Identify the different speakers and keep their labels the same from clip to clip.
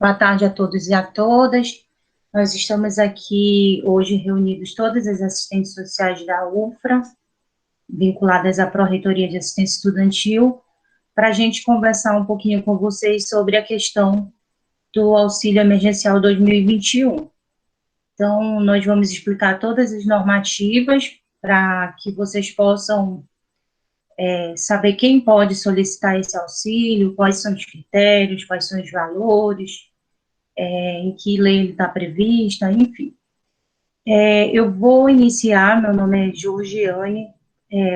Speaker 1: Boa tarde a todos e a todas. Nós estamos aqui hoje reunidos todas as assistentes sociais da UFRA, vinculadas à Pró-Reitoria de Assistência Estudantil, para a gente conversar um pouquinho com vocês sobre a questão do auxílio emergencial 2021. Então, nós vamos explicar todas as normativas para que vocês possam saber quem pode solicitar esse auxílio, quais são os critérios, quais são os valores, em que lei ele está prevista, enfim. Eu vou iniciar, meu nome é Georgiane,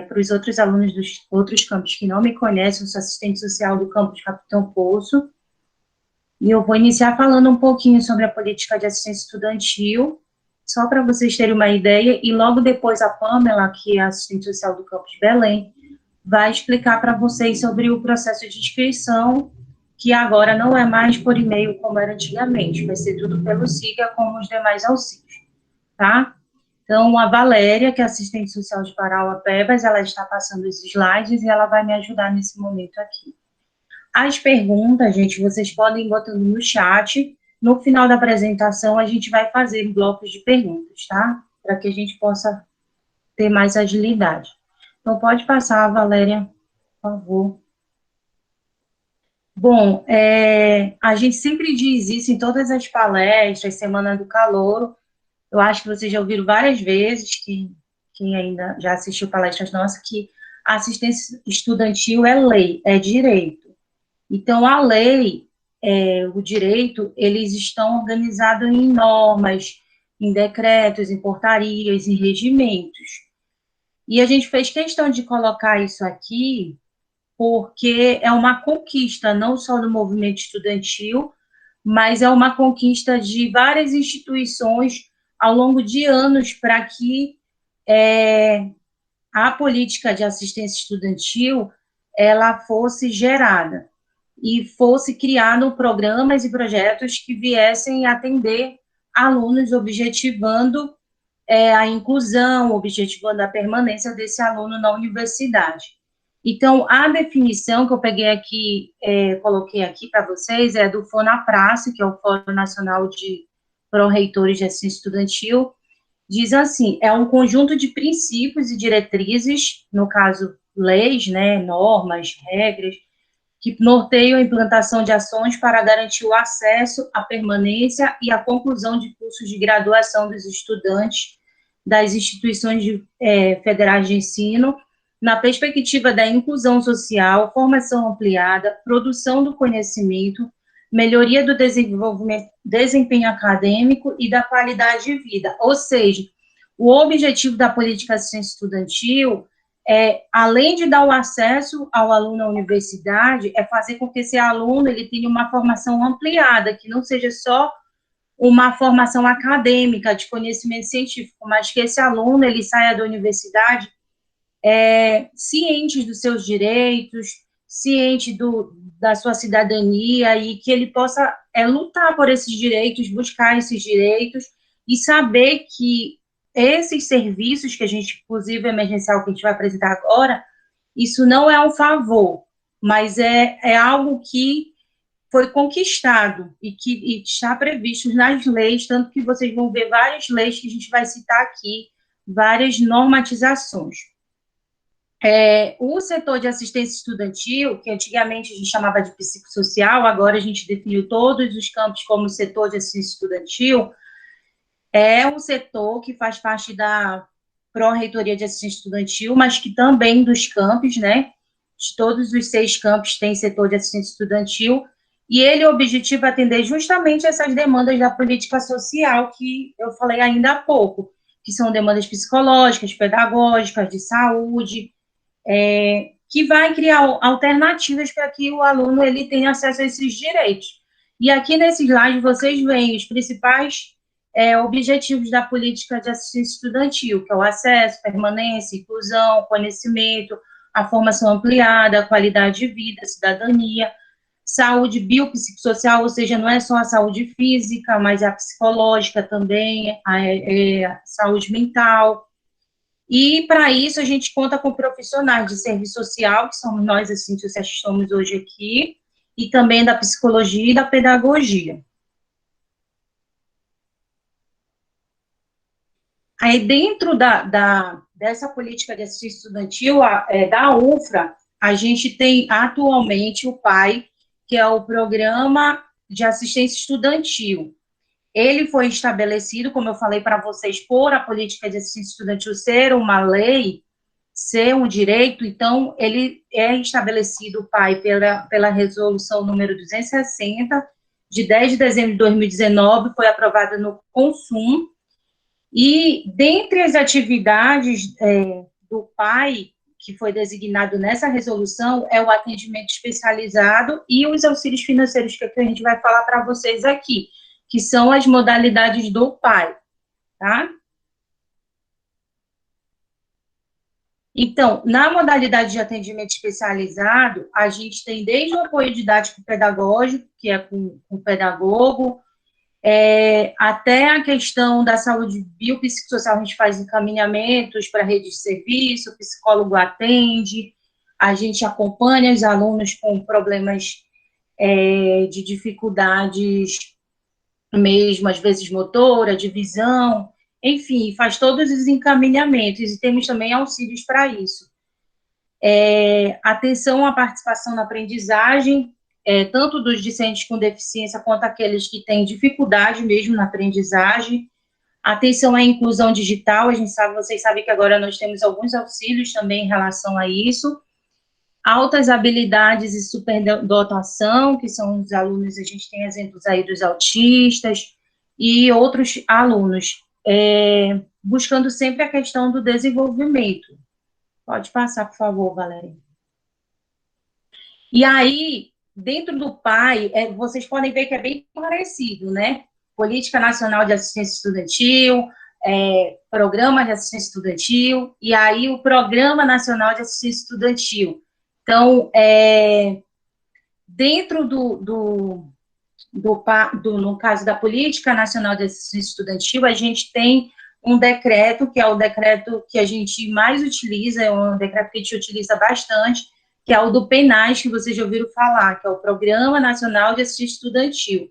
Speaker 1: para os outros alunos dos outros campos que não me conhecem, eu sou assistente social do campus Capitão Poço, e eu vou iniciar falando um pouquinho sobre a política de assistência estudantil, só para vocês terem uma ideia, e logo depois a Pamela, que é assistente social do campus Belém, vai explicar para vocês sobre o processo de inscrição, que agora não é mais por e-mail como era antigamente, vai ser tudo pelo SIGA, como os demais auxílios, tá? Então, a Valéria, que é assistente social de Parauapebas, ela está passando os slides e ela vai me ajudar nesse momento aqui. As perguntas, gente, vocês podem ir botando no chat, no final da apresentação a gente vai fazer blocos de perguntas, tá? Para que a gente possa ter mais agilidade. Então, pode passar, Valéria, por favor. Bom, a gente sempre diz isso em todas as palestras, Semana do Calouro, eu acho que vocês já ouviram várias vezes, quem ainda já assistiu palestras nossas, que a assistência estudantil é lei, é direito. Então, a lei, o direito, eles estão organizados em normas, em decretos, em portarias, em regimentos. E a gente fez questão de colocar isso aqui, porque é uma conquista, não só do movimento estudantil, mas é uma conquista de várias instituições ao longo de anos para que a política de assistência estudantil ela fosse gerada e fosse criado programas e projetos que viessem atender alunos, objetivando a inclusão, objetivando a permanência desse aluno na universidade. Então, a definição que eu peguei aqui, coloquei aqui para vocês, é do FONAPRACE, que é o Fórum Nacional de Pró-Reitores de Assistência Estudantil, diz assim, é um conjunto de princípios e diretrizes, no caso, leis, né, normas, regras, que norteiam a implantação de ações para garantir o acesso, a permanência e a conclusão de cursos de graduação dos estudantes das instituições federais de ensino, na perspectiva da inclusão social, formação ampliada, produção do conhecimento, melhoria do desempenho acadêmico e da qualidade de vida. Ou seja, o objetivo da política de assistência estudantil além de dar o acesso ao aluno à universidade, é fazer com que esse aluno ele tenha uma formação ampliada, que não seja só uma formação acadêmica de conhecimento científico, mas que esse aluno ele saia da universidade ciente dos seus direitos, ciente da sua cidadania e que ele possa lutar por esses direitos, buscar esses direitos e saber que esses serviços que a gente, inclusive emergencial que a gente vai apresentar agora, isso não é um favor, mas é algo que foi conquistado e que está previsto nas leis, tanto que vocês vão ver várias leis que a gente vai citar aqui, várias normatizações. O setor de assistência estudantil, que antigamente a gente chamava de psicossocial, agora a gente definiu todos os campos como setor de assistência estudantil, é um setor que faz parte da Pró-Reitoria de Assistência Estudantil, mas que também dos campos, né? De todos os 6 campos tem setor de assistência estudantil, e ele objetiva atender justamente essas demandas da política social que eu falei ainda há pouco, que são demandas psicológicas, pedagógicas, de saúde, que vai criar alternativas para que o aluno ele tenha acesso a esses direitos. E aqui nesse slide vocês veem os principais objetivos da política de assistência estudantil, que é o acesso, permanência, inclusão, conhecimento, a formação ampliada, a qualidade de vida, a cidadania, saúde biopsicossocial, ou seja, não é só a saúde física, mas a psicológica também, a saúde mental. E, para isso, a gente conta com profissionais de serviço social, que somos nós, assim, que estamos hoje aqui, e também da psicologia e da pedagogia. Aí, dentro dessa política de assistência estudantil, da UFRA, a gente tem atualmente o PAI, que é o Programa de Assistência Estudantil. Ele foi estabelecido, como eu falei para vocês, por a política de assistência estudantil ser uma lei, ser um direito, então ele é estabelecido, o PAI, pela resolução número 260, de 10 de dezembro de 2019, foi aprovada no Consum, e dentre as atividades do PAI, que foi designado nessa resolução, é o atendimento especializado e os auxílios financeiros, que é o que a gente vai falar para vocês aqui, que são as modalidades do PAI, tá? Então, na modalidade de atendimento especializado, a gente tem desde o apoio didático pedagógico, que é com o pedagogo, até a questão da saúde biopsicossocial, a gente faz encaminhamentos para rede de serviço, o psicólogo atende, a gente acompanha os alunos com problemas de dificuldades mesmo, às vezes motora, de visão, enfim, faz todos os encaminhamentos, e temos também auxílios para isso. Atenção à participação na aprendizagem, tanto dos discentes com deficiência quanto aqueles que têm dificuldade mesmo na aprendizagem. Atenção à inclusão digital, vocês sabem que agora nós temos alguns auxílios também em relação a isso. Altas habilidades e superdotação, que são os alunos, a gente tem exemplos aí dos autistas e outros alunos, buscando sempre a questão do desenvolvimento. Pode passar, por favor, Valéria. E aí, dentro do PAI, vocês podem ver que é bem parecido, né? Política Nacional de Assistência Estudantil, Programa de Assistência Estudantil, e aí o Programa Nacional de Assistência Estudantil. Então, dentro no caso da Política Nacional de Assistência Estudantil, a gente tem um decreto, que é o decreto que a gente mais utiliza, é um decreto que a gente utiliza bastante, que é o do PENAS, que vocês já ouviram falar, que é o Programa Nacional de Assistência Estudantil.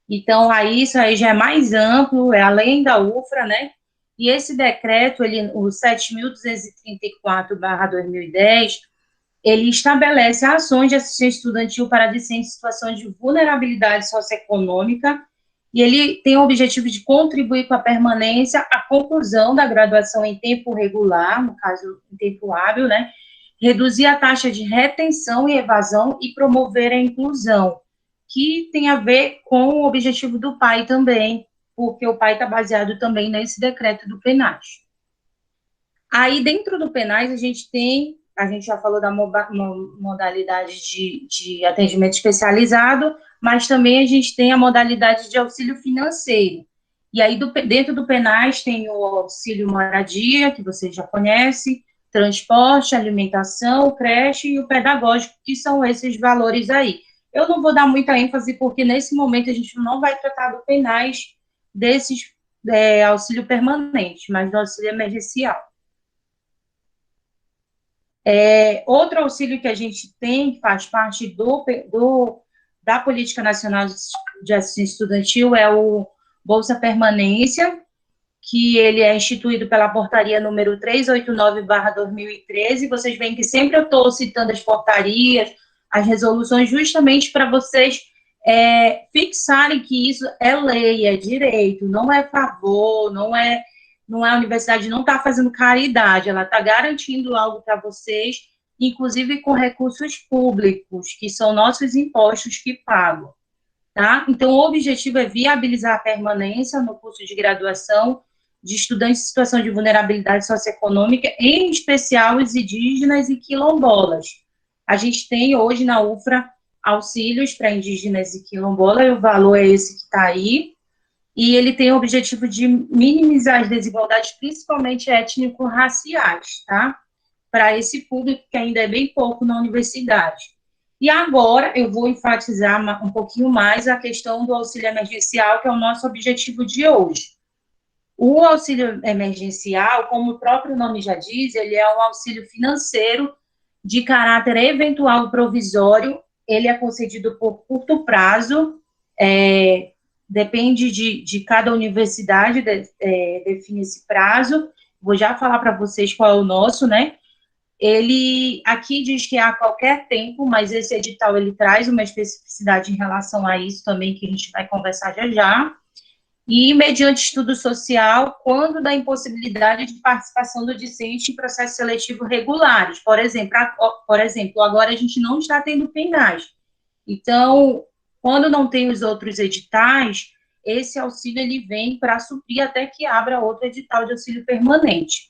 Speaker 1: Então, aí, isso aí já é mais amplo, é além da UFRA, né? E esse decreto, o 7.234/2010, ele estabelece ações de assistência estudantil para discentes em situações de vulnerabilidade socioeconômica, e ele tem o objetivo de contribuir com a permanência, a conclusão da graduação em tempo regular, no caso, em tempo hábil, né? Reduzir a taxa de retenção e evasão e promover a inclusão, que tem a ver com o objetivo do PAI também, porque o PAI está baseado também nesse decreto do PENAS. Aí, dentro do PENAS, a gente já falou da modalidade de atendimento especializado, mas também a gente tem a modalidade de auxílio financeiro. E aí, dentro do PENAS, tem o auxílio moradia, que vocês já conhecem, transporte, alimentação, creche e o pedagógico, que são esses valores aí. Eu não vou dar muita ênfase, porque nesse momento a gente não vai tratar do PENAS desses auxílio permanente, mas do auxílio emergencial. Outro auxílio que a gente tem, que faz parte da Política Nacional de Assistência Estudantil, é o Bolsa Permanência, que ele é instituído pela portaria número 389/2013. Vocês veem que sempre eu estou citando as portarias, as resoluções, justamente para vocês fixarem que isso é lei, é direito, não é favor, não é a universidade não está fazendo caridade, ela está garantindo algo para vocês, inclusive com recursos públicos, que são nossos impostos que pagam, tá? Então, o objetivo é viabilizar a permanência no curso de graduação de estudantes em situação de vulnerabilidade socioeconômica, em especial os indígenas e quilombolas. A gente tem hoje na UFRA auxílios para indígenas e quilombolas, e o valor é esse que está aí, e ele tem o objetivo de minimizar as desigualdades, principalmente étnico-raciais, tá? Para esse público que ainda é bem pouco na universidade. E agora eu vou enfatizar um pouquinho mais a questão do auxílio emergencial, que é o nosso objetivo de hoje. O auxílio emergencial, como o próprio nome já diz, ele é um auxílio financeiro de caráter eventual provisório, ele é concedido por curto prazo, depende de cada universidade, define esse prazo. Vou já falar para vocês qual é o nosso, né? Ele aqui diz que é a qualquer tempo, mas esse edital ele traz uma especificidade em relação a isso também, que a gente vai conversar já já. E mediante estudo social, quando da impossibilidade de participação do discente em processo seletivo regulares. Por exemplo, agora a gente não está tendo penais. Então, quando não tem os outros editais, esse auxílio ele vem para suprir até que abra outro edital de auxílio permanente.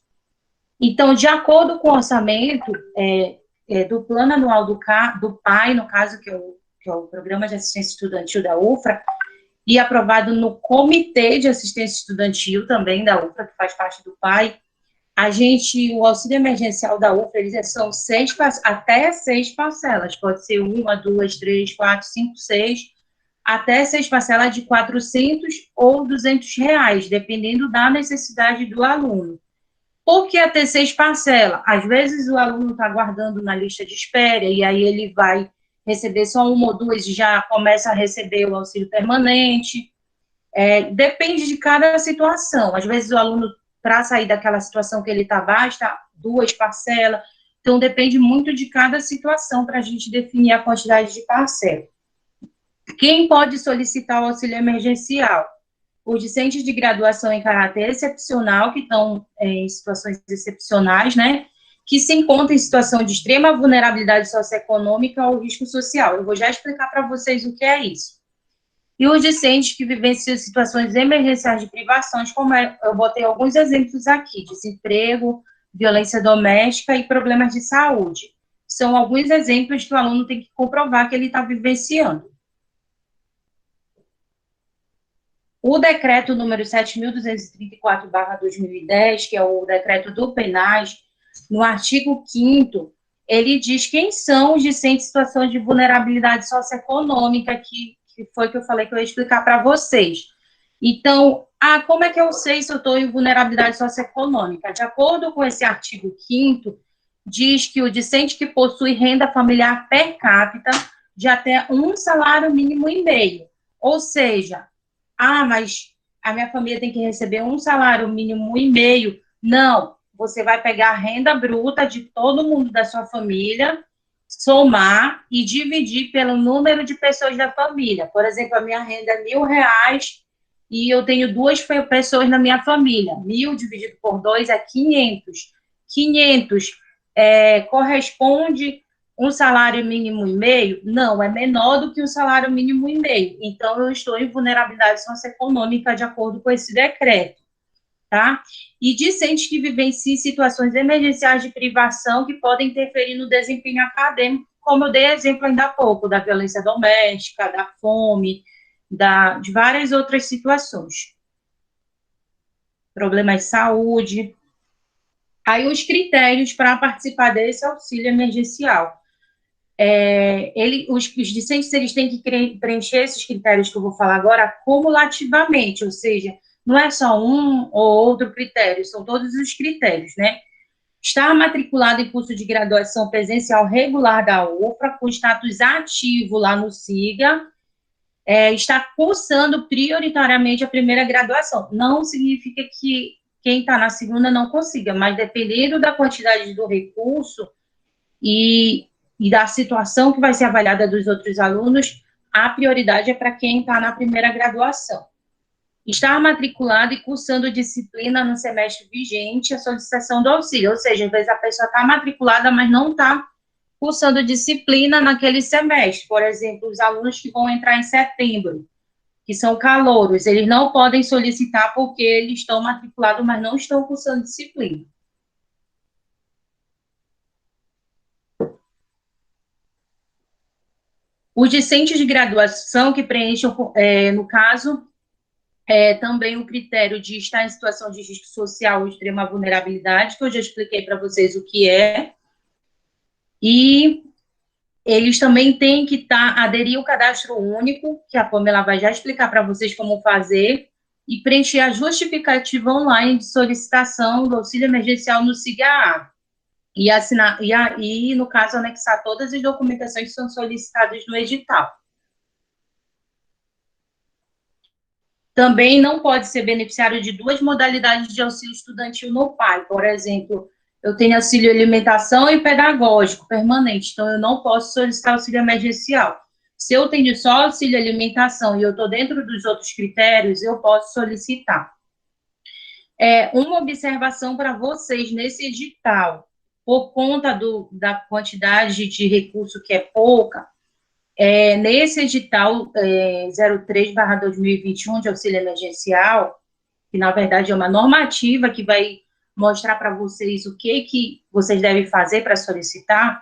Speaker 1: Então, de acordo com o orçamento do Plano Anual do PAI, no caso, que é o Programa de Assistência Estudantil da UFRA, e aprovado no Comitê de Assistência Estudantil também da UFRA, que faz parte do PAI, o auxílio emergencial da UFRA, eles são até 6 parcelas, pode ser 1, 2, 3, 4, 5, 6, até 6 parcelas de R$ 400 ou R$ 200, dependendo da necessidade do aluno. Por que até 6 parcelas? Às vezes o aluno está aguardando na lista de espera, e aí ele vai receber só 1 ou 2 e já começa a receber o auxílio permanente. Depende de cada situação. Às vezes o aluno, para sair daquela situação que ele está, basta 2 parcelas. Então, depende muito de cada situação para a gente definir a quantidade de parcela. Quem pode solicitar o auxílio emergencial? Os discentes de graduação em caráter excepcional, que estão em situações excepcionais, né, que se encontram em situação de extrema vulnerabilidade socioeconômica ou risco social. Eu vou já explicar para vocês o que é isso. E os discentes que vivenciam situações emergenciais de privações, como eu botei alguns exemplos aqui, desemprego, violência doméstica e problemas de saúde. São alguns exemplos que o aluno tem que comprovar que ele está vivenciando. O decreto número 7.234/2010, que é o decreto do PENAS, no artigo 5º, ele diz quem são os discentes em situações de vulnerabilidade socioeconômica, que foi que eu falei que eu ia explicar para vocês. Então, como é que eu sei se eu estou em vulnerabilidade socioeconômica? De acordo com esse artigo 5º, diz que o discente que possui renda familiar per capita de até 1,5 salário mínimo, ou seja, mas a minha família tem que receber 1,5 salário mínimo. Não, você vai pegar a renda bruta de todo mundo da sua família, somar e dividir pelo número de pessoas da família. Por exemplo, a minha renda é R$ 1.000 e eu tenho 2 pessoas na minha família. 1.000 dividido por 2 é 500. 500 corresponde 1,5 salário mínimo? Não, é menor do que 1,5 salário mínimo. Então, eu estou em vulnerabilidade socioeconômica de acordo com esse decreto, tá? E discentes que vivenciam situações emergenciais de privação que podem interferir no desempenho acadêmico, como eu dei exemplo ainda há pouco, da violência doméstica, da fome, de várias outras situações. Problemas de saúde. Aí, os critérios para participar desse auxílio emergencial. Os discentes eles têm que preencher esses critérios que eu vou falar agora cumulativamente, ou seja, não é só um ou outro critério, são todos os critérios, né? Estar matriculado em curso de graduação presencial regular da UFRA, com status ativo lá no SIGA, estar cursando prioritariamente a primeira graduação. Não significa que quem está na segunda não consiga, mas dependendo da quantidade do recurso e da situação que vai ser avaliada dos outros alunos, a prioridade é para quem está na primeira graduação. Estar matriculado e cursando disciplina no semestre vigente a solicitação do auxílio, ou seja, às vezes a pessoa está matriculada, mas não está cursando disciplina naquele semestre. Por exemplo, os alunos que vão entrar em setembro, que são calouros, eles não podem solicitar porque eles estão matriculados, mas não estão cursando disciplina. Os discentes de graduação que preencham, no caso, também o critério de estar em situação de risco social ou extrema vulnerabilidade, que eu já expliquei para vocês o que é, e eles também têm que aderir ao cadastro único, que a Pamela vai já explicar para vocês como fazer, e preencher a justificativa online de solicitação do auxílio emergencial no SIGA, e no caso, anexar todas as documentações que são solicitadas no edital. também não pode ser beneficiário de duas modalidades de auxílio estudantil no PAI. Por exemplo, eu tenho auxílio alimentação e pedagógico permanente, então eu não posso solicitar auxílio emergencial. Se eu tenho só auxílio alimentação e eu estou dentro dos outros critérios, eu posso solicitar. Uma observação para vocês nesse edital, por conta da quantidade de recurso que é pouca, nesse edital 03/2021 de auxílio emergencial, que na verdade é uma normativa que vai mostrar para vocês o que vocês devem fazer para solicitar,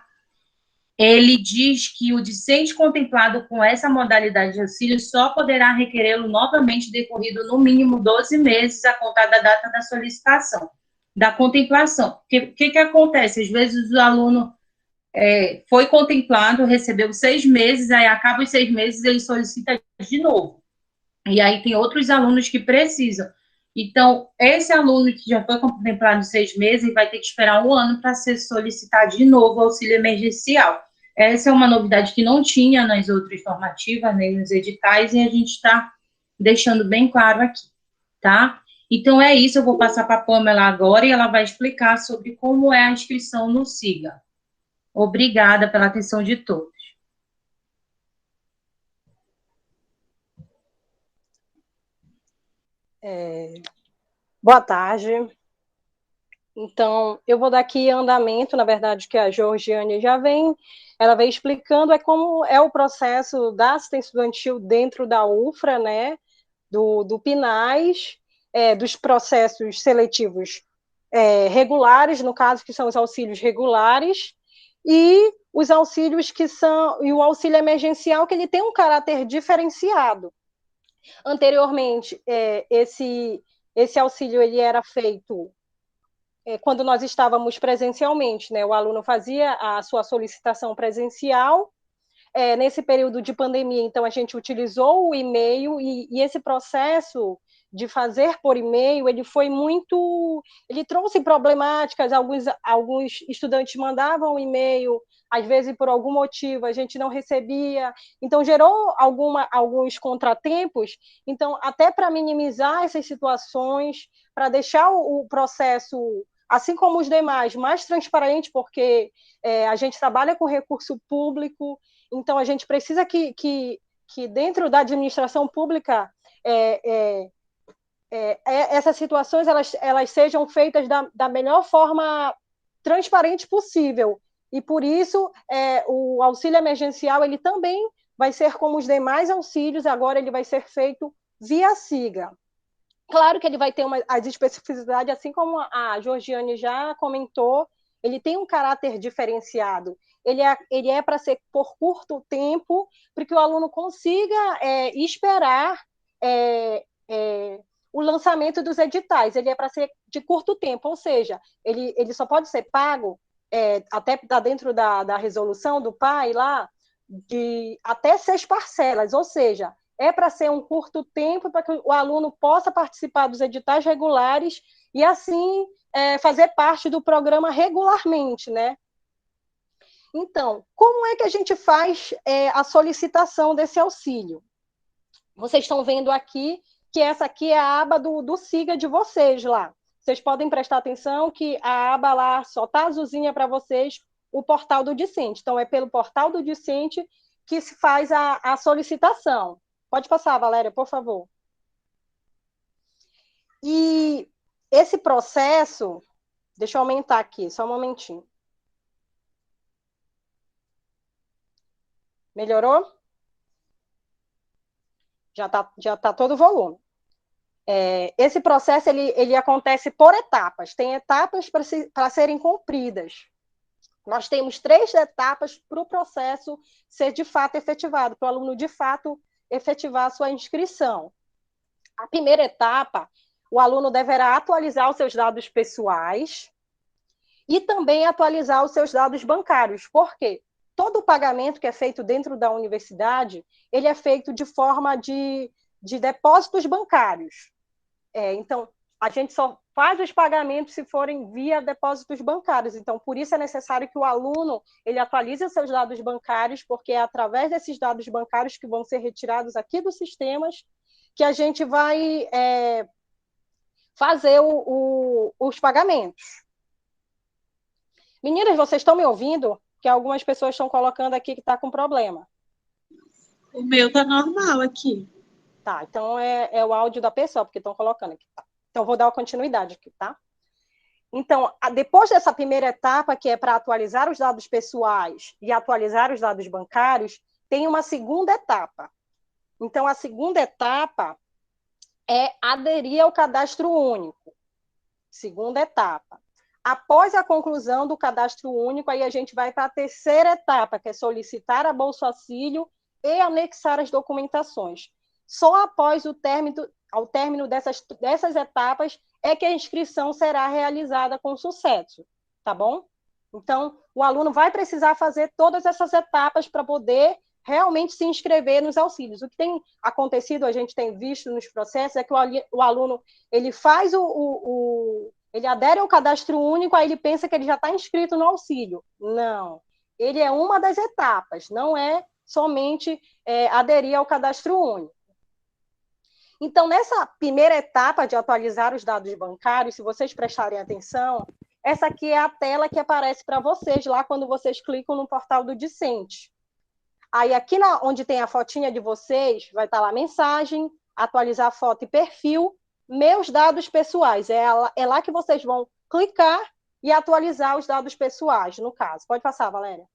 Speaker 1: ele diz que o discente contemplado com essa modalidade de auxílio só poderá requerê-lo novamente decorrido no mínimo 12 meses a contar da data da solicitação, da contemplação. O que acontece? Às vezes o aluno foi contemplado, recebeu 6 meses, aí acaba os 6 meses, ele solicita de novo. E aí tem outros alunos que precisam. Então, esse aluno que já foi contemplado em 6 meses vai ter que esperar 1 ano para ser solicitado de novo auxílio emergencial. Essa é uma novidade que não tinha nas outras normativas, nem nos editais, e a gente está deixando bem claro aqui, tá? Então, é isso, eu vou passar para a Pamela agora e ela vai explicar sobre como é a inscrição no SIGA. Obrigada pela atenção de todos.
Speaker 2: Boa tarde. Então, eu vou dar aqui andamento, na verdade, que a Georgiane ela vem explicando como é o processo da assistência estudantil dentro da UFRA, né, do PNAES, dos processos seletivos regulares, no caso, que são os auxílios regulares, e os auxílios e o auxílio emergencial, que ele tem um caráter diferenciado. Anteriormente, esse auxílio ele era feito quando nós estávamos presencialmente, né? O aluno fazia a sua solicitação presencial. Nesse período de pandemia, então, a gente utilizou o e-mail e esse processo de fazer por e-mail, ele trouxe problemáticas, alguns estudantes mandavam o e-mail, às vezes por algum motivo a gente não recebia, então gerou alguns contratempos. Então, até para minimizar essas situações, para deixar o processo, assim como os demais, mais transparente, porque a gente trabalha com recurso público, então a gente precisa que dentro da administração pública essas situações elas sejam feitas da melhor forma transparente possível. E por isso o auxílio emergencial ele também vai ser como os demais auxílios, agora ele vai ser feito via SIGA. Claro que ele vai ter as especificidades, assim como a Georgiane já comentou, ele tem um caráter diferenciado. Ele é para ser por curto tempo, para que o aluno consiga esperar o lançamento dos editais. Ele é para ser de curto tempo, ou seja, ele só pode ser pago, até está dentro da resolução do PAI lá, de até 6 parcelas, ou seja, é para ser um curto tempo, para que o aluno possa participar dos editais regulares e, assim, fazer parte do programa regularmente, né? Então, como é que a gente faz a solicitação desse auxílio? Vocês estão vendo aqui que essa aqui é a aba do SIGA de vocês lá. Vocês podem prestar atenção que a aba lá só está azulzinha para vocês, o portal do discente. Então, é pelo portal do discente que se faz a solicitação. Pode passar, Valéria, por favor. E esse processo, deixa eu aumentar aqui, só um momentinho. Melhorou? Já tá todo o volume. Esse processo ele acontece por etapas, tem etapas para serem cumpridas. Nós temos 3 etapas para o processo ser de fato efetivado, para o aluno de fato efetivar a sua inscrição. A primeira etapa, o aluno deverá atualizar os seus dados pessoais e também atualizar os seus dados bancários. Por quê? Todo o pagamento que é feito dentro da universidade, ele é feito de forma de depósitos bancários. Então, a gente só faz os pagamentos se forem via depósitos bancários. Então, por isso é necessário que o aluno ele atualize os seus dados bancários, porque é através desses dados bancários que vão ser retirados aqui dos sistemas que a gente vai fazer os pagamentos. Meninas, vocês estão me ouvindo? Que algumas pessoas estão colocando aqui que está com problema.
Speaker 1: O meu tá normal aqui.
Speaker 2: Tá, então é o áudio da pessoa, porque estão colocando aqui. Tá? Então, vou dar uma continuidade aqui, tá? Então, depois dessa primeira etapa, que é para atualizar os dados pessoais e atualizar os dados bancários, tem uma segunda etapa. Então, a segunda etapa é aderir ao cadastro único. Segunda etapa. Após a conclusão do cadastro único, aí a gente vai para a terceira etapa, que é solicitar a Bolsa Auxílio e anexar as documentações. Só após ao término dessas etapas é que a inscrição será realizada com sucesso, tá bom? Então, o aluno vai precisar fazer todas essas etapas para poder realmente se inscrever nos auxílios. O que tem acontecido, a gente tem visto nos processos, é que o aluno ele faz ele adere ao cadastro único, aí ele pensa que ele já está inscrito no auxílio. Não. Ele é uma das etapas, não é somente aderir ao cadastro único. Então, nessa primeira etapa de atualizar os dados bancários, se vocês prestarem atenção, essa aqui é a tela que aparece para vocês lá quando vocês clicam no portal do Discente. Aí, aqui onde tem a fotinha de vocês, vai estar lá mensagem, atualizar foto e perfil, meus dados pessoais. É lá que vocês vão clicar e atualizar os dados pessoais, no caso. Pode passar, Valéria.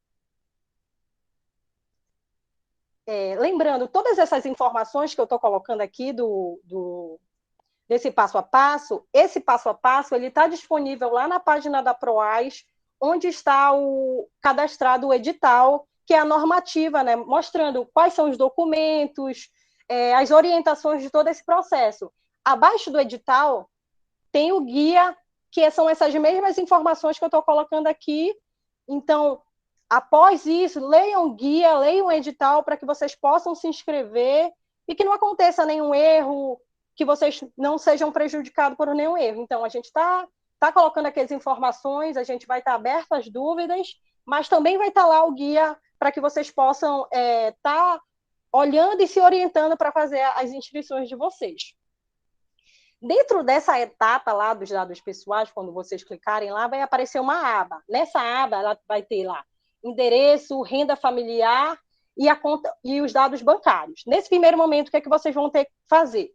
Speaker 2: Lembrando, todas essas informações que eu estou colocando aqui desse passo a passo, esse passo a passo ele está disponível lá na página da PROAS, onde está cadastrado o edital, que é a normativa, né, mostrando quais são os documentos, as orientações de todo esse processo. Abaixo do edital tem o guia, que são essas mesmas informações que eu estou colocando aqui. Então, após isso, leiam o guia, leiam o edital para que vocês possam se inscrever e que não aconteça nenhum erro, que vocês não sejam prejudicados por nenhum erro. Então, a gente está colocando aqui as informações, a gente vai estar aberto às dúvidas, mas também vai estar lá o guia para que vocês possam estar olhando e se orientando para fazer as inscrições de vocês. Dentro dessa etapa lá dos dados pessoais, quando vocês clicarem lá, vai aparecer uma aba. Nessa aba, ela vai ter lá endereço, renda familiar e a conta e os dados bancários. Nesse primeiro momento, o que é que vocês vão ter que fazer?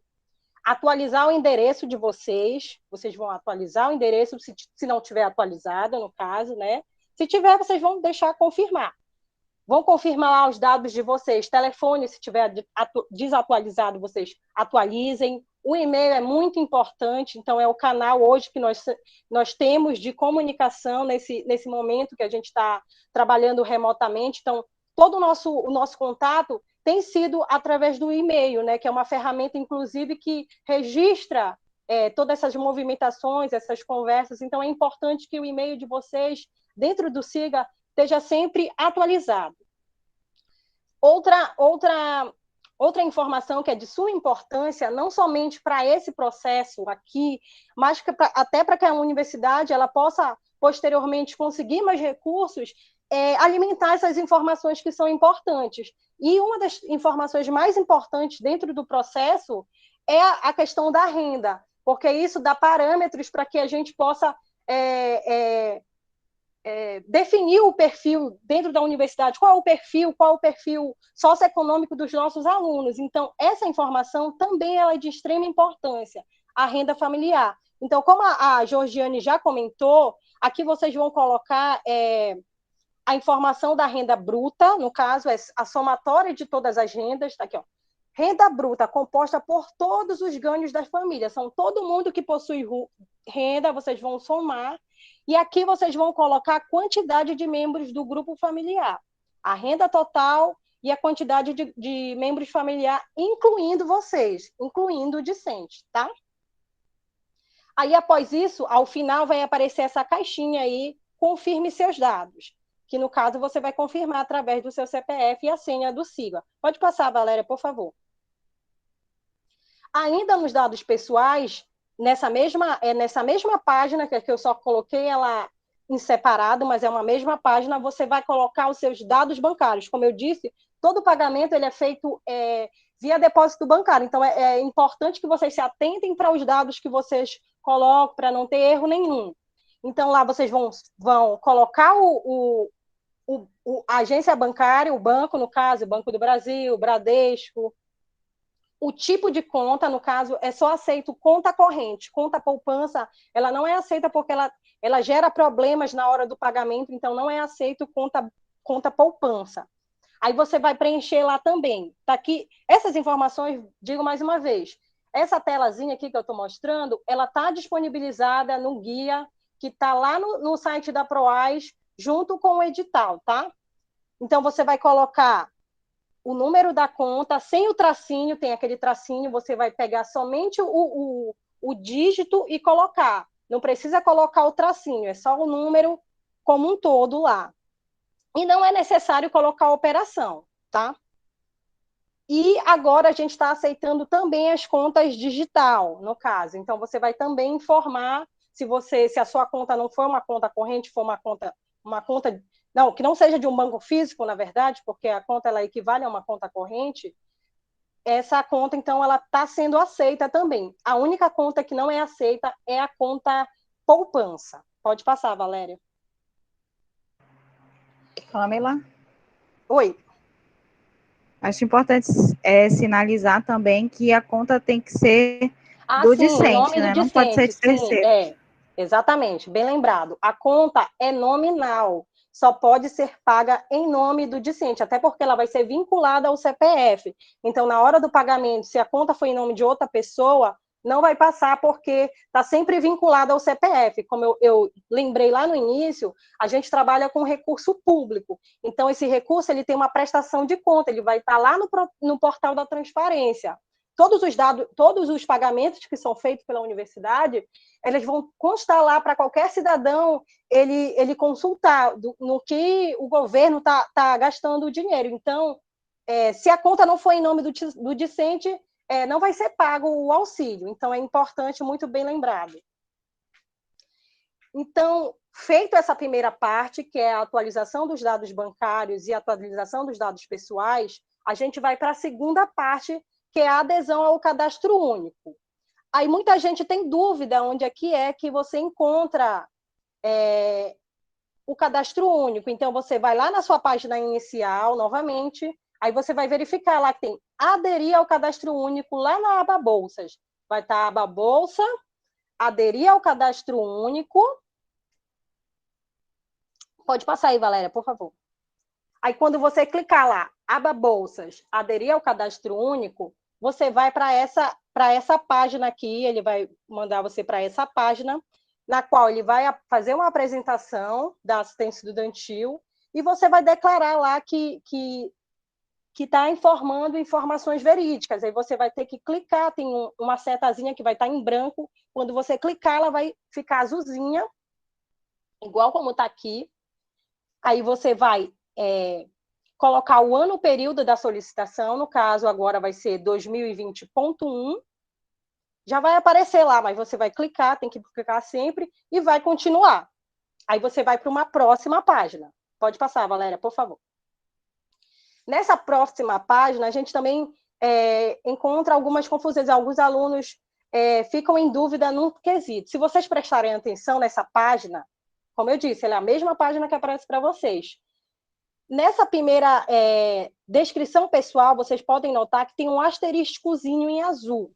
Speaker 2: Atualizar o endereço de vocês vão atualizar o endereço, se não tiver atualizado, no caso, né? Se tiver, vocês vão deixar confirmar. Vão confirmar lá os dados de vocês. Telefone, se tiver desatualizado, vocês atualizem. O e-mail é muito importante, então é o canal hoje que nós temos de comunicação nesse momento que a gente está trabalhando remotamente. Então, todo o nosso contato tem sido através do e-mail, né, que é uma ferramenta, inclusive, que registra todas essas movimentações, essas conversas. Então, é importante que o e-mail de vocês, dentro do SIGA, esteja sempre atualizado. Outra informação que é de suma importância, não somente para esse processo aqui, mas até para que a universidade ela possa, posteriormente, conseguir mais recursos, alimentar essas informações que são importantes. E uma das informações mais importantes dentro do processo é a questão da renda, porque isso dá parâmetros para que a gente possa definir o perfil dentro da universidade, qual é o perfil socioeconômico dos nossos alunos. Então, essa informação também é de extrema importância, a renda familiar. Então, como a Georgiane já comentou, aqui vocês vão colocar a informação da renda bruta, no caso, é a somatória de todas as rendas, tá aqui, ó. Renda bruta composta por todos os ganhos das famílias, são todo mundo que possui renda, vocês vão somar, e aqui vocês vão colocar a quantidade de membros do grupo familiar, a renda total e a quantidade de membros familiar, incluindo vocês, incluindo o discente, tá? Aí, após isso, ao final vai aparecer essa caixinha aí, confirme seus dados, que no caso você vai confirmar através do seu CPF e a senha do SIGA. Pode passar, Valéria, por favor. Ainda nos dados pessoais, nessa mesma página, que eu só coloquei ela em separado, mas é uma mesma página, você vai colocar os seus dados bancários. Como eu disse, todo pagamento ele é feito via depósito bancário. Então, é importante que vocês se atentem para os dados que vocês colocam, para não ter erro nenhum. Então, lá vocês vão colocar a agência bancária, o banco, no caso, o Banco do Brasil, Bradesco. O tipo de conta, no caso, é só aceito conta corrente. Conta poupança, ela não é aceita porque ela gera problemas na hora do pagamento, então não é aceito conta poupança. Aí você vai preencher lá também. Tá aqui, essas informações, digo mais uma vez, essa telazinha aqui que eu estou mostrando, ela está disponibilizada no guia que está lá no site da Proaz, junto com o edital, tá? Então, você vai colocar o número da conta, sem o tracinho, tem aquele tracinho, você vai pegar somente o dígito e colocar. Não precisa colocar o tracinho, é só o número como um todo lá. E não é necessário colocar a operação, tá? E agora a gente está aceitando também as contas digital, no caso. Então, você vai também informar se a sua conta não for uma conta corrente, for uma conta não, que não seja de um banco físico, na verdade, porque a conta ela equivale a uma conta corrente, essa conta, então, ela está sendo aceita também. A única conta que não é aceita é a conta poupança. Pode passar, Valéria.
Speaker 3: Pamela?
Speaker 2: Oi.
Speaker 3: Acho importante sinalizar também que a conta tem que ser do
Speaker 2: sim,
Speaker 3: discente,
Speaker 2: nome
Speaker 3: né?
Speaker 2: do
Speaker 3: Não pode ser de terceiro.
Speaker 2: Exatamente, bem lembrado. A conta é nominal, só pode ser paga em nome do discente, até porque ela vai ser vinculada ao CPF. Então, na hora do pagamento, se a conta foi em nome de outra pessoa, não vai passar porque está sempre vinculada ao CPF. Como eu lembrei lá no início, a gente trabalha com recurso público. Então, esse recurso ele tem uma prestação de conta, ele vai estar lá no portal da transparência. Todos os dados, todos os pagamentos que são feitos pela universidade, eles vão constar lá para qualquer cidadão ele consultar no que o governo tá gastando o dinheiro. Então, se a conta não for em nome do discente, não vai ser pago o auxílio. Então, é importante, muito bem lembrado. Então, feito essa primeira parte, que é a atualização dos dados bancários e a atualização dos dados pessoais, a gente vai para a segunda parte, que é a adesão ao cadastro único. Aí muita gente tem dúvida onde é que você encontra o cadastro único. Então, você vai lá na sua página inicial, novamente, aí você vai verificar lá que tem aderir ao cadastro único lá na aba Bolsas. Vai estar a aba Bolsa, aderir ao cadastro único. Pode passar aí, Valéria, por favor. Aí, quando você clicar lá, aba Bolsas, aderir ao cadastro único, você vai para essa página aqui, ele vai mandar você para essa página, na qual ele vai fazer uma apresentação da assistência estudantil e você vai declarar lá que está informando informações verídicas. Aí você vai ter que clicar, tem uma setazinha que vai estar em branco. Quando você clicar, ela vai ficar azulzinha, igual como está aqui. Aí você vai colocar o ano, o período da solicitação, no caso agora vai ser 2020.1, já vai aparecer lá, mas você vai clicar, tem que clicar sempre, e vai continuar. Aí você vai para uma próxima página. Pode passar, Valéria, por favor. Nessa próxima página, a gente também encontra algumas confusões. Alguns alunos ficam em dúvida num quesito. Se vocês prestarem atenção nessa página, como eu disse, ela é a mesma página que aparece para vocês. Nessa primeira descrição pessoal, vocês podem notar que tem um asteriscozinho em azul,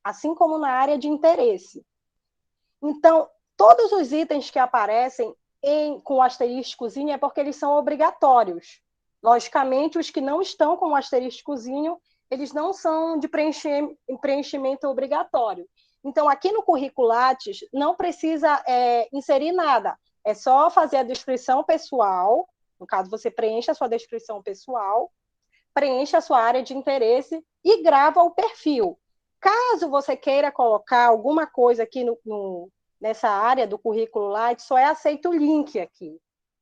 Speaker 2: assim como na área de interesse. Então, todos os itens que aparecem com o asteriscozinho é porque eles são obrigatórios. Logicamente, os que não estão com o asteriscozinho, eles não são de preenchimento obrigatório. Então, aqui no Currículo Lattes, não precisa inserir nada. É só fazer a descrição pessoal. No caso, você preenche a sua descrição pessoal, preenche a sua área de interesse e grava o perfil. Caso você queira colocar alguma coisa aqui nessa área do Currículo Lattes, só é aceito o link aqui.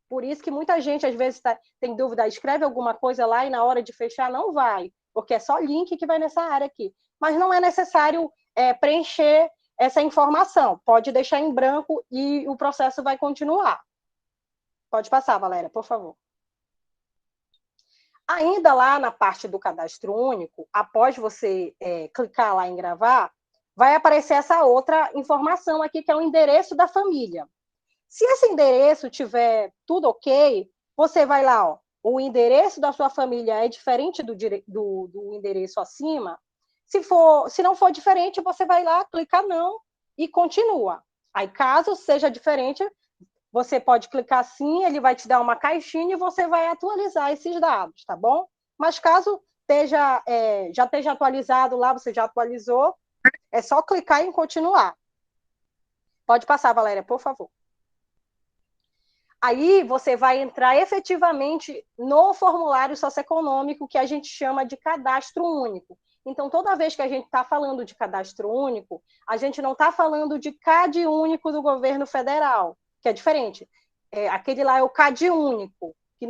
Speaker 2: Por isso que muita gente, às vezes, tem dúvida, escreve alguma coisa lá e na hora de fechar não vai, porque é só link que vai nessa área aqui. Mas não é necessário preencher essa informação. Pode deixar em branco e o processo vai continuar. Pode passar, Valéria, por favor. Ainda lá na parte do cadastro único, após você clicar lá em gravar, vai aparecer essa outra informação aqui, que é o endereço da família. Se esse endereço tiver tudo ok, você vai lá, ó, o endereço da sua família é diferente do endereço acima. Se não for diferente, você vai lá, clica não e continua. Aí, caso seja diferente, você pode clicar sim, ele vai te dar uma caixinha e você vai atualizar esses dados, tá bom? Mas caso já esteja atualizado lá, você já atualizou, é só clicar em continuar. Pode passar, Valéria, por favor. Aí você vai entrar efetivamente no formulário socioeconômico, que a gente chama de cadastro único. Então, toda vez que a gente está falando de cadastro único, a gente não está falando de CAD único do governo federal, que é diferente. Aquele lá é o CAD único, que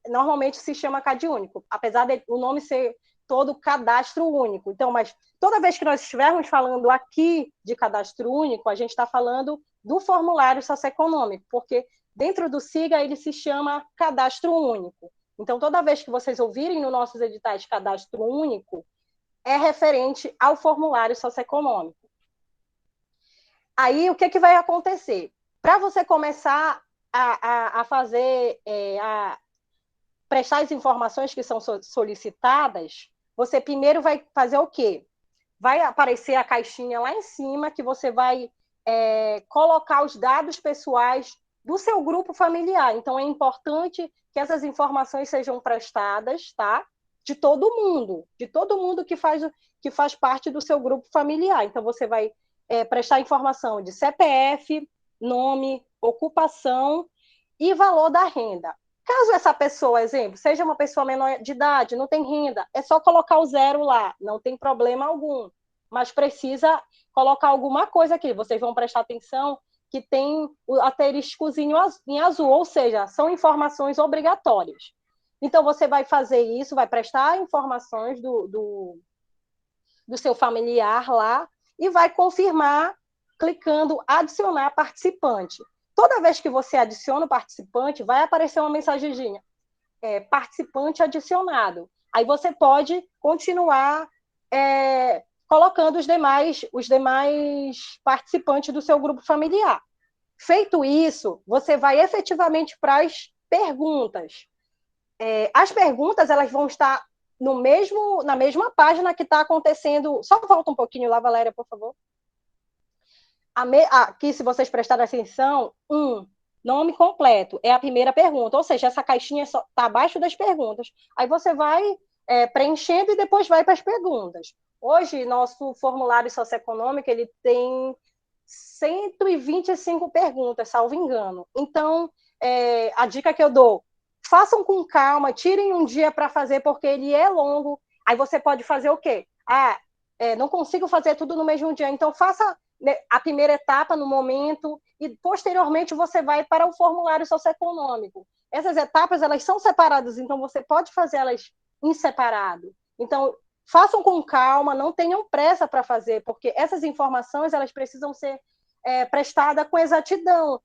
Speaker 2: normalmente se chama CAD único, apesar de o nome ser todo cadastro único. Então, mas toda vez que nós estivermos falando aqui de cadastro único, a gente está falando do formulário socioeconômico, porque dentro do SIGA ele se chama cadastro único. Então, toda vez que vocês ouvirem nos nossos editais cadastro único, é referente ao formulário socioeconômico. Aí, o que vai acontecer? Para você começar a fazer, a prestar as informações que são solicitadas, você primeiro vai fazer o quê? Vai aparecer a caixinha lá em cima, que você vai colocar os dados pessoais do seu grupo familiar. Então, é importante que essas informações sejam prestadas, tá? De todo mundo que faz parte do seu grupo familiar. Então, você vai prestar informação de CPF, nome, ocupação e valor da renda. Caso essa pessoa, exemplo, seja uma pessoa menor de idade, não tem renda, é só colocar o 0 lá, não tem problema algum. Mas precisa colocar alguma coisa aqui. Vocês vão prestar atenção que tem o asteriscozinho em azul, ou seja, são informações obrigatórias. Então, você vai fazer isso, vai prestar informações do seu familiar lá e vai confirmar clicando adicionar participante. Toda vez que você adiciona o participante, vai aparecer uma mensagenzinha, participante adicionado. Aí você pode continuar colocando os demais participantes do seu grupo familiar. Feito isso, você vai efetivamente para as perguntas. As perguntas elas vão estar na mesma página que está acontecendo. Só volta um pouquinho lá, Valéria, por favor. Aqui, se vocês prestarem atenção, nome completo é a primeira pergunta, ou seja, essa caixinha está abaixo das perguntas. Aí você vai preenchendo e depois vai para as perguntas. Hoje, nosso formulário socioeconômico ele tem 125 perguntas, salvo engano. Então, a dica que eu dou, façam com calma, tirem um dia para fazer, porque ele é longo. Aí você pode fazer o quê? Não consigo fazer tudo no mesmo dia, então faça a primeira etapa no momento e, posteriormente, você vai para o formulário socioeconômico. Essas etapas, elas são separadas, então você pode fazer elas em separado. Então, façam com calma, não tenham pressa para fazer, porque essas informações elas precisam ser prestadas com exatidão.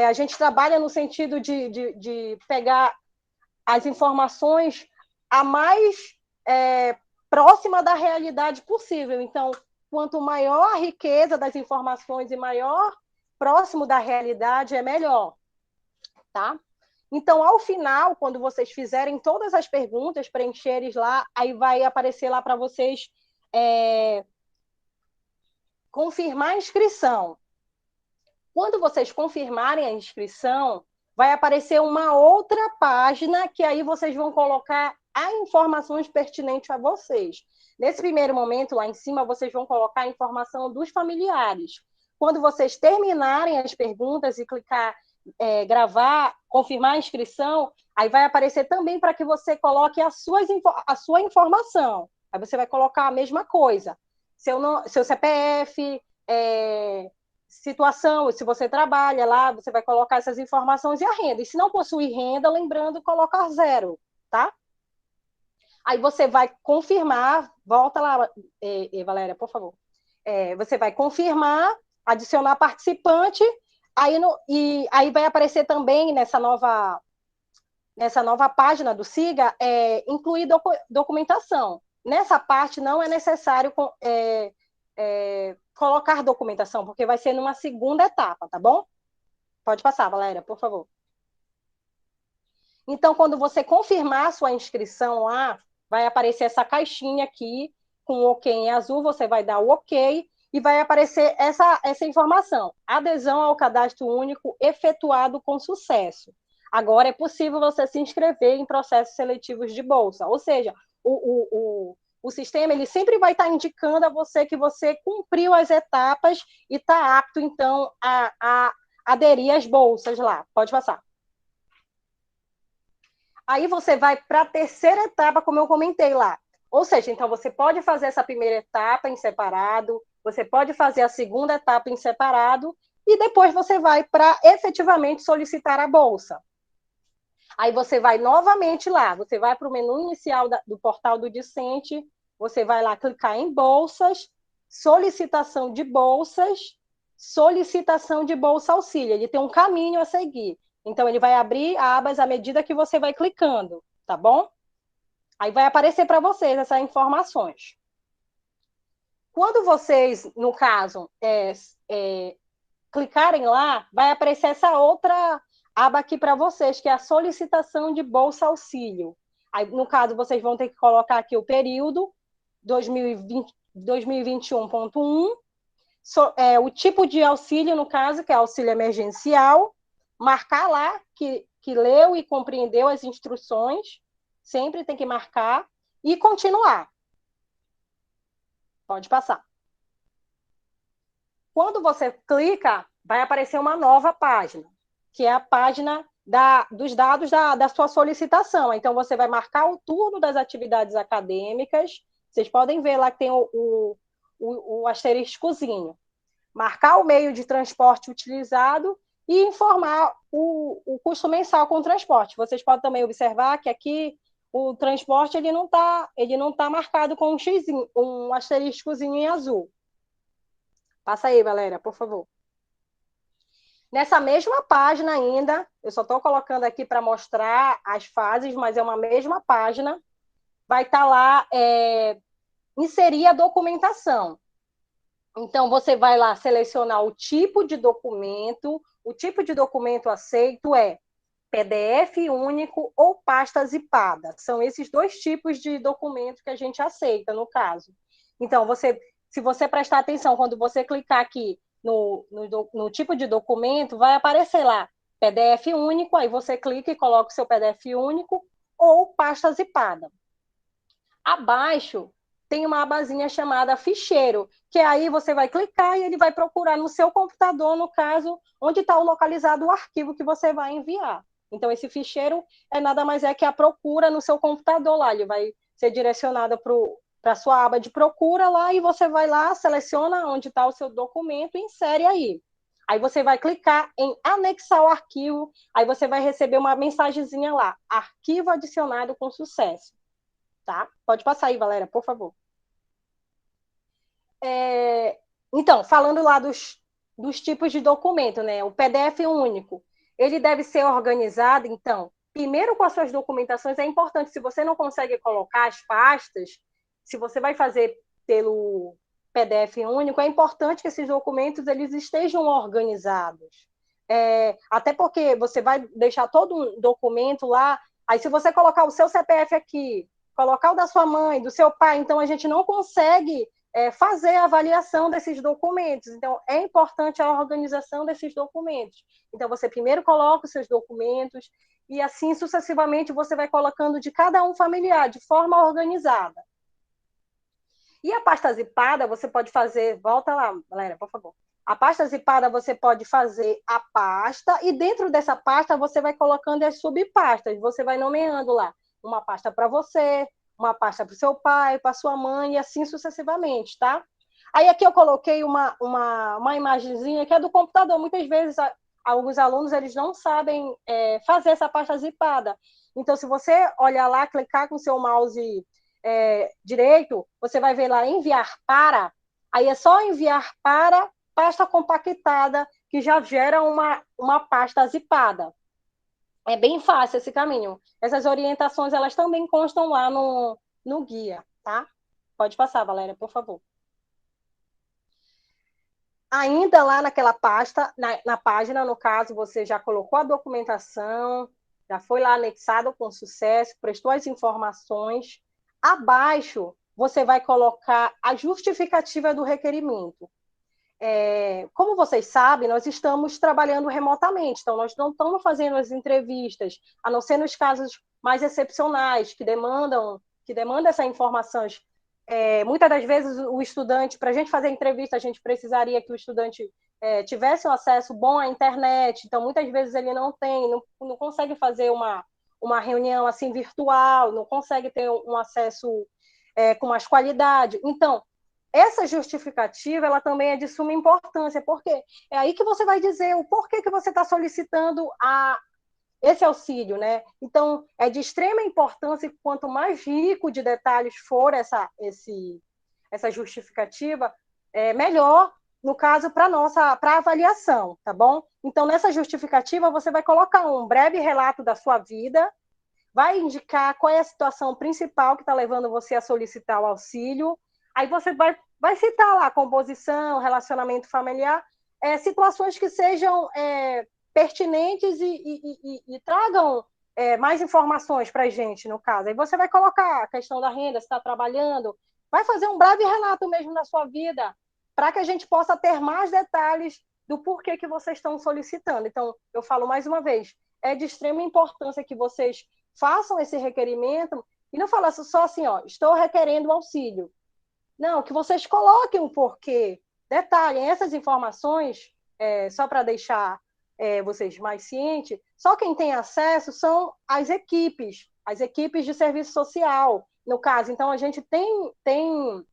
Speaker 2: A gente trabalha no sentido de pegar as informações a mais próxima da realidade possível. Então, quanto maior a riqueza das informações e maior próximo da realidade, é melhor. Tá? Então, ao final, quando vocês fizerem todas as perguntas, preencherem lá, aí vai aparecer lá para vocês confirmar a inscrição. Quando vocês confirmarem a inscrição, vai aparecer uma outra página que aí vocês vão colocar as informações pertinentes a vocês. Nesse primeiro momento, lá em cima, vocês vão colocar a informação dos familiares. Quando vocês terminarem as perguntas e clicar gravar, confirmar a inscrição, aí vai aparecer também para que você coloque a sua informação. Aí você vai colocar a mesma coisa. Seu CPF, situação, se você trabalha lá, você vai colocar essas informações e a renda. E se não possui renda, lembrando, colocar 0, tá? Aí você vai confirmar, volta lá, Valéria, por favor. Você vai confirmar, adicionar participante, aí vai aparecer também nessa nova nessa nova página do SIGA, incluir documentação. Nessa parte não é necessário colocar documentação, porque vai ser numa segunda etapa, tá bom? Pode passar, Valéria, por favor. Então, quando você confirmar a sua inscrição lá, vai aparecer essa caixinha aqui, com o OK em azul, você vai dar o OK, e vai aparecer essa informação. Adesão ao cadastro único efetuado com sucesso. Agora é possível você se inscrever em processos seletivos de bolsa. Ou seja, o sistema ele sempre vai estar indicando a você que você cumpriu as etapas e está apto, então, a aderir às bolsas lá. Pode passar. Aí você vai para a terceira etapa, como eu comentei lá. Ou seja, então você pode fazer essa primeira etapa em separado, você pode fazer a segunda etapa em separado, e depois você vai para efetivamente solicitar a bolsa. Aí você vai novamente lá, você vai para o menu inicial do portal do Discente, você vai lá clicar em bolsas, solicitação de bolsas, solicitação de bolsa auxílio. Ele tem um caminho a seguir. Então, ele vai abrir abas à medida que você vai clicando, tá bom? Aí vai aparecer para vocês essas informações. Quando vocês, no caso, clicarem lá, vai aparecer essa outra aba aqui para vocês, que é a solicitação de bolsa auxílio. Aí, no caso, vocês vão ter que colocar aqui o período 2021.1, o tipo de auxílio, no caso, que é auxílio emergencial, marcar lá que leu e compreendeu as instruções, sempre tem que marcar, e continuar. Pode passar. Quando você clica, vai aparecer uma nova página, que é a página dos dados da sua solicitação. Então, você vai marcar o turno das atividades acadêmicas. Vocês podem ver lá que tem o asteriscozinho. Marcar o meio de transporte utilizado e informar o custo mensal com o transporte. Vocês podem também observar que aqui o transporte ele não tá marcado com um asteriscozinho em azul. Passa aí, Valéria, por favor. Nessa mesma página ainda, eu só estou colocando aqui para mostrar as fases, mas é uma mesma página, vai estar lá inserir a documentação. Então, você vai lá selecionar o tipo de documento aceito é PDF único ou pasta zipada. São esses dois tipos de documento que a gente aceita, no caso. Então, se você prestar atenção, quando você clicar aqui no tipo de documento, vai aparecer lá PDF único, aí você clica e coloca o seu PDF único ou pasta zipada. Abaixo tem uma abazinha chamada ficheiro, que aí você vai clicar e ele vai procurar no seu computador, no caso, onde está localizado o arquivo que você vai enviar. Então, esse ficheiro nada mais que a procura no seu computador lá, ele vai ser direcionado para a sua aba de procura lá, e você vai lá, seleciona onde está o seu documento e insere aí. Aí você vai clicar em anexar o arquivo, aí você vai receber uma mensagenzinha lá, arquivo adicionado com sucesso. Tá? Pode passar aí, Valéria, por favor. Então, falando lá dos tipos de documento, né? O PDF único, ele deve ser organizado, então, primeiro com as suas documentações. É importante, se você não consegue colocar as pastas, se você vai fazer pelo PDF único, é importante que esses documentos eles estejam organizados. Até porque você vai deixar todo um documento lá, aí se você colocar o seu CPF aqui, colocar o da sua mãe, do seu pai, então a gente não consegue fazer a avaliação desses documentos. Então, é importante a organização desses documentos. Então, você primeiro coloca os seus documentos e assim, sucessivamente, você vai colocando de cada um familiar, de forma organizada. E a pasta zipada, você pode fazer... Volta lá, galera, por favor. A pasta zipada, você pode fazer a pasta e dentro dessa pasta, você vai colocando as subpastas. Você vai nomeando lá uma pasta para você, uma pasta para o seu pai, para sua mãe, e assim sucessivamente, tá? Aí aqui eu coloquei uma imagenzinha que é do computador. Muitas vezes, alguns alunos, eles não sabem fazer essa pasta zipada. Então, se você olhar lá, clicar com o seu mouse direito, você vai ver lá, enviar para, aí é só enviar para pasta compactada, que já gera uma pasta zipada. É bem fácil esse caminho. Essas orientações, elas também constam lá no guia, tá? Pode passar, Valéria, por favor. Ainda lá naquela pasta, na página, no caso, você já colocou a documentação, já foi lá anexado com sucesso, prestou as informações. Abaixo, você vai colocar a justificativa do requerimento. Como vocês sabem, nós estamos trabalhando remotamente, então nós não estamos fazendo as entrevistas, a não ser nos casos mais excepcionais, que demandam essa informação. Muitas das vezes o estudante, para a gente fazer entrevista, a gente precisaria que o estudante tivesse um acesso bom à internet, então muitas vezes ele não tem, não consegue fazer uma reunião assim virtual, não consegue ter um acesso com mais qualidade. Então, essa justificativa, ela também é de suma importância, porque é aí que você vai dizer o porquê que você está solicitando esse auxílio, né? Então, é de extrema importância que quanto mais rico de detalhes for essa justificativa, melhor, no caso, para a avaliação, tá bom? Então, nessa justificativa, você vai colocar um breve relato da sua vida, vai indicar qual é a situação principal que está levando você a solicitar o auxílio, aí você vai citar lá composição, relacionamento familiar, situações que sejam pertinentes e tragam mais informações para a gente, no caso. Aí você vai colocar a questão da renda, se está trabalhando, vai fazer um breve relato mesmo da sua vida, para que a gente possa ter mais detalhes do porquê que vocês estão solicitando. Então, eu falo mais uma vez, é de extrema importância que vocês façam esse requerimento e não façam só assim, ó, estou requerendo auxílio. Não, que vocês coloquem o porquê, detalhem essas informações, só para deixar vocês mais cientes, só quem tem acesso são as equipes de serviço social, no caso. Então, a gente tem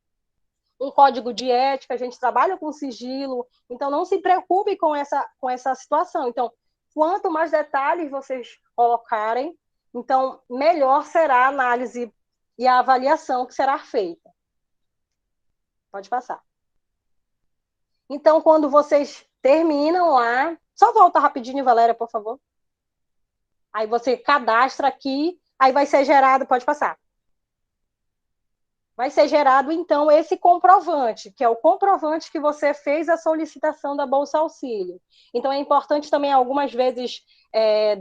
Speaker 2: um código de ética, a gente trabalha com sigilo, então não se preocupe com essa situação. Então, quanto mais detalhes vocês colocarem, então melhor será a análise e a avaliação que será feita. Pode passar. Então, quando vocês terminam lá, só volta rapidinho, Valéria, por favor. Aí você cadastra aqui, aí vai ser gerado, pode passar. Vai ser gerado, então, esse comprovante, que é o comprovante que você fez a solicitação da Bolsa Auxílio. Então, é importante também, algumas vezes,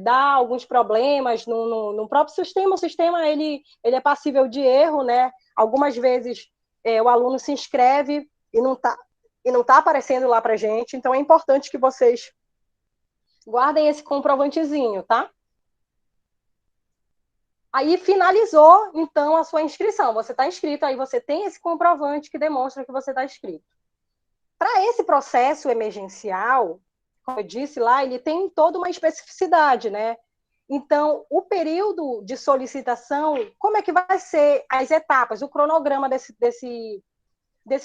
Speaker 2: dar alguns problemas no próprio sistema. O sistema, ele é passível de erro, né? Algumas vezes, o aluno se inscreve e não está aparecendo lá para a gente. Então, é importante que vocês guardem esse comprovantezinho, tá? Aí finalizou, então, a sua inscrição. Você está inscrito, aí você tem esse comprovante que demonstra que você está inscrito. Para esse processo emergencial, como eu disse lá, ele tem toda uma especificidade, né? Então, o período de solicitação, como é que vai ser as etapas, o cronograma desse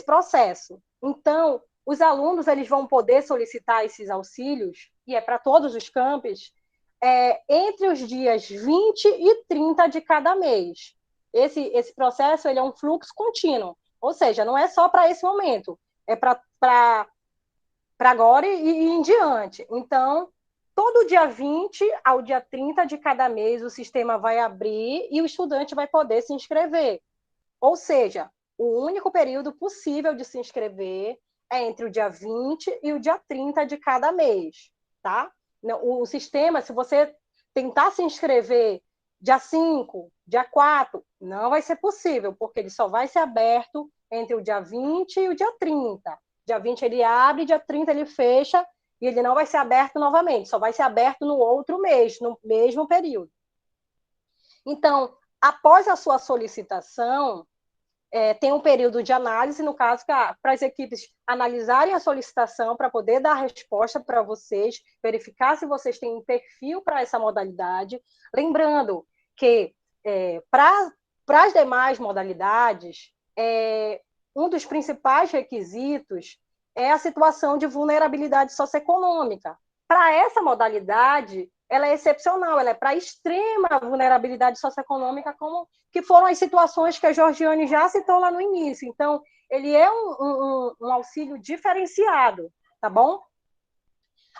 Speaker 2: processo? Então, os alunos eles vão poder solicitar esses auxílios, e é para todos os campos, entre os dias 20 e 30 de cada mês. Esse processo ele é um fluxo contínuo, ou seja, não é só para esse momento, é para agora e em diante. Então, todo dia 20 ao dia 30 de cada mês, o sistema vai abrir e o estudante vai poder se inscrever. Ou seja, o único período possível de se inscrever é entre o dia 20 e o dia 30 de cada mês, tá? O sistema, se você tentar se inscrever dia 5, dia 4, não vai ser possível, porque ele só vai ser aberto entre o dia 20 e o dia 30. Dia 20 ele abre, dia 30 ele fecha, e ele não vai ser aberto novamente, só vai ser aberto no outro mês, no mesmo período. Então, após a sua solicitação, tem um período de análise, no caso, para as equipes analisarem a solicitação, para poder dar a resposta para vocês, verificar se vocês têm um perfil para essa modalidade. Lembrando que, para as demais modalidades, um dos principais requisitos é a situação de vulnerabilidade socioeconômica. Para essa modalidade, ela é excepcional, ela é para extrema vulnerabilidade socioeconômica, como que foram as situações que a Georgiane já citou lá no início. Então, ele é um auxílio diferenciado, tá bom?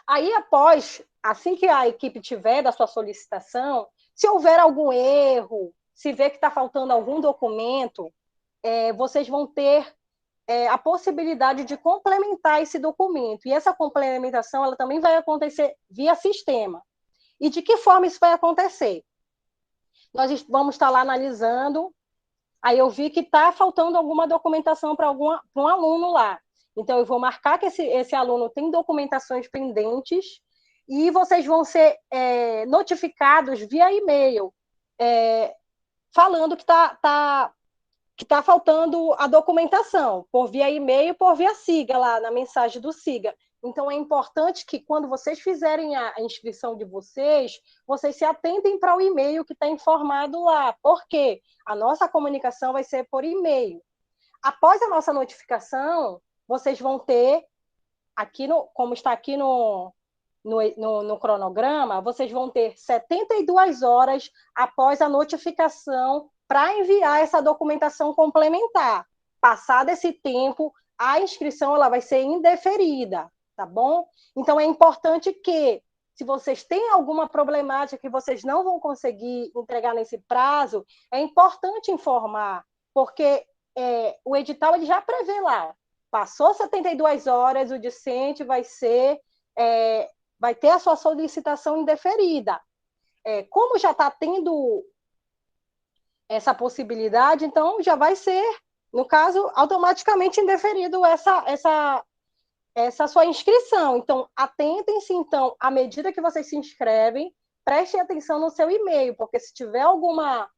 Speaker 2: Aí, após assim que a equipe tiver da sua solicitação, se houver algum erro, se vê que está faltando algum documento, vocês vão ter a possibilidade de complementar esse documento. E essa complementação ela também vai acontecer via sistema. E de que forma isso vai acontecer? Nós vamos estar lá analisando, aí eu vi que está faltando alguma documentação para um aluno lá. Então, eu vou marcar que esse aluno tem documentações pendentes e vocês vão ser notificados via e-mail, falando que está faltando a documentação, por via e-mail, por via SIGA, lá na mensagem do SIGA. Então, é importante que, quando vocês fizerem a inscrição de vocês se atentem para o e-mail que está informado lá, porque a nossa comunicação vai ser por e-mail. Após a nossa notificação, vocês vão ter, como está aqui no cronograma, vocês vão ter 72 horas após a notificação para enviar essa documentação complementar. Passado esse tempo, a inscrição ela vai ser indeferida, tá bom? Então, é importante que, se vocês têm alguma problemática que vocês não vão conseguir entregar nesse prazo, é importante informar, porque o edital ele já prevê lá, passou 72 horas, o discente vai ter a sua solicitação indeferida. Como já está tendo essa possibilidade, então já vai ser, no caso, automaticamente indeferido essa sua inscrição. Então, atentem-se, então, à medida que vocês se inscrevem, prestem atenção no seu e-mail, porque se tiver alguma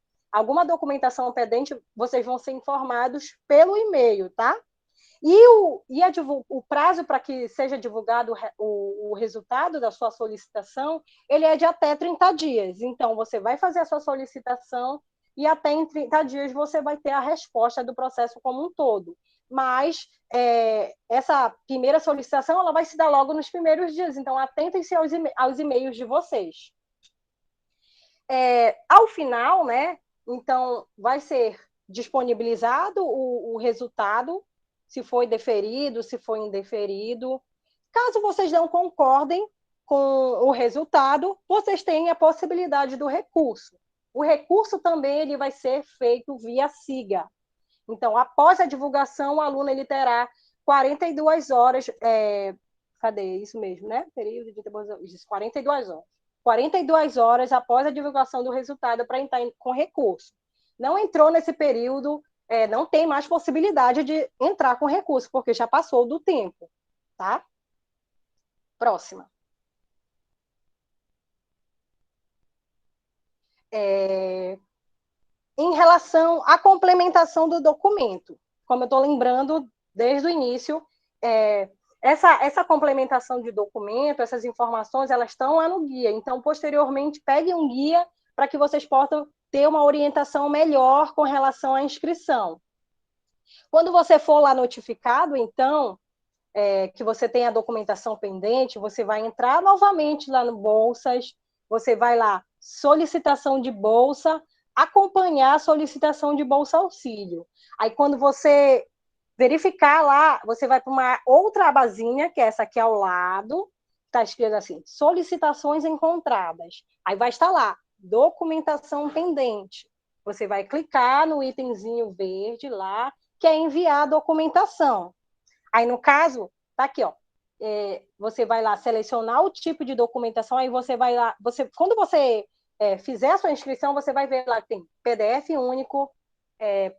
Speaker 2: documentação pendente, vocês vão ser informados pelo e-mail, tá? E o prazo para que seja divulgado o resultado da sua solicitação, ele é de até 30 dias. Então, você vai fazer a sua solicitação e até em 30 dias você vai ter a resposta do processo como um todo. Mas essa primeira solicitação ela vai se dar logo nos primeiros dias, então atentem-se aos e-mails de vocês. Ao final, né, então vai ser disponibilizado o resultado, se foi deferido, se foi indeferido. Caso vocês não concordem com o resultado, vocês têm a possibilidade do recurso. O recurso também ele vai ser feito via SIGA. Então, após a divulgação, o aluno ele terá 42 horas. Cadê? Isso mesmo, né? Período de 42 horas. 42 horas após a divulgação do resultado para entrar com recurso. Não entrou nesse período, não tem mais possibilidade de entrar com recurso, porque já passou do tempo. Tá? Próxima. Em relação à complementação do documento, como eu estou lembrando desde o início, essa complementação de documento, essas informações, elas estão lá no guia. Então, posteriormente, peguem um guia para que vocês possam ter uma orientação melhor com relação à inscrição. Quando você for lá notificado, então, que você tem a documentação pendente, você vai entrar novamente lá no Bolsas, você vai lá, solicitação de bolsa, acompanhar a solicitação de Bolsa Auxílio. Aí, quando você verificar lá, você vai para uma outra abazinha, que é essa aqui ao lado, está escrito assim, solicitações encontradas. Aí vai estar lá, documentação pendente. Você vai clicar no itemzinho verde lá, que é enviar a documentação. Aí, no caso, tá aqui, ó. Você vai lá selecionar o tipo de documentação, aí você vai lá, quando você fizer a sua inscrição, você vai ver lá que tem PDF único,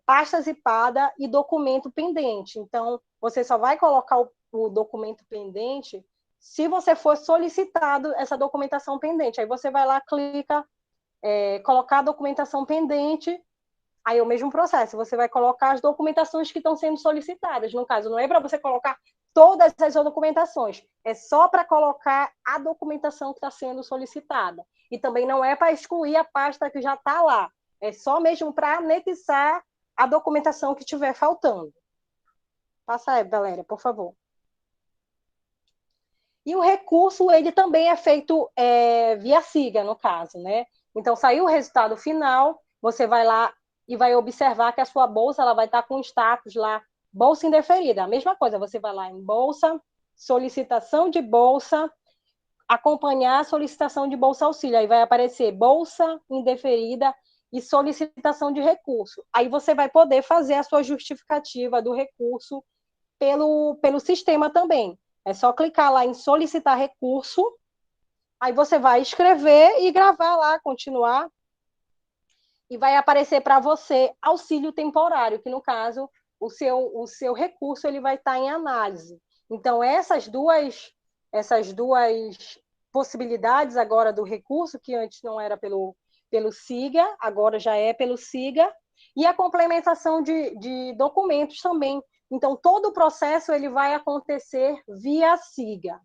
Speaker 2: pasta zipada e documento pendente. Então, você só vai colocar o documento pendente se você for solicitado essa documentação pendente. Aí você vai lá, clica, colocar a documentação pendente, aí é o mesmo processo, você vai colocar as documentações que estão sendo solicitadas. No caso, não é para você colocar todas as documentações, é só para colocar a documentação que está sendo solicitada. E também não é para excluir a pasta que já está lá, é só mesmo para anexar a documentação que estiver faltando. Passa aí, Valéria, por favor. E o recurso, ele também é feito via SIGA, no caso, né? Então, saiu o resultado final, você vai lá e vai observar que a sua bolsa ela vai estar com status lá, bolsa indeferida. A mesma coisa, você vai lá em bolsa, solicitação de bolsa, acompanhar a solicitação de Bolsa Auxílio. Aí vai aparecer bolsa indeferida e solicitação de recurso. Aí você vai poder fazer a sua justificativa do recurso pelo sistema também. É só clicar lá em solicitar recurso, aí você vai escrever e gravar lá, continuar, e vai aparecer para você auxílio temporário, que no caso, o seu recurso ele vai estar em análise. Então, essas duas possibilidades agora do recurso, que antes não era pelo SIGA, agora já é pelo SIGA, e a complementação de documentos também. Então, todo o processo ele vai acontecer via SIGA.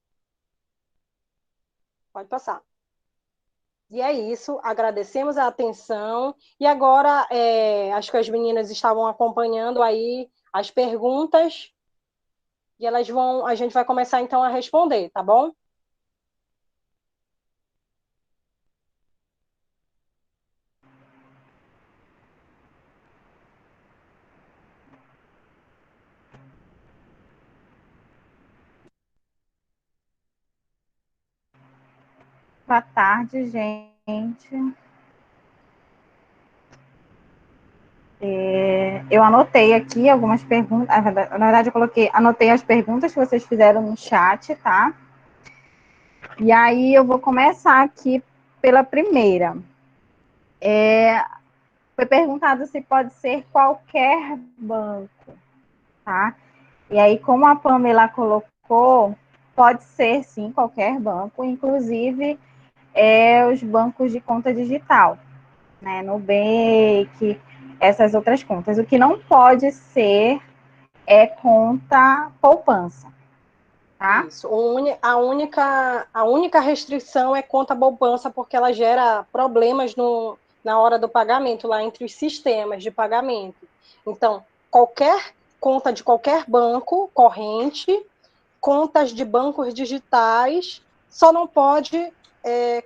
Speaker 2: Pode passar. E é isso, agradecemos a atenção. E agora, acho que as meninas estavam acompanhando aí as perguntas, e a gente vai começar então a responder, tá bom?
Speaker 3: Boa tarde, gente. Eu anotei aqui algumas perguntas. Na verdade, anotei as perguntas que vocês fizeram no chat, tá? E aí eu vou começar aqui pela primeira. Foi perguntado se pode ser qualquer banco, tá? E aí, como a Pamela colocou, pode ser sim qualquer banco, inclusive os bancos de conta digital, né? Nubank, essas outras contas. O que não pode ser é conta poupança, tá?
Speaker 2: Isso. A única restrição é conta poupança, porque ela gera problemas na hora do pagamento, lá entre os sistemas de pagamento. Então, qualquer conta de qualquer banco corrente, contas de bancos digitais, só não pode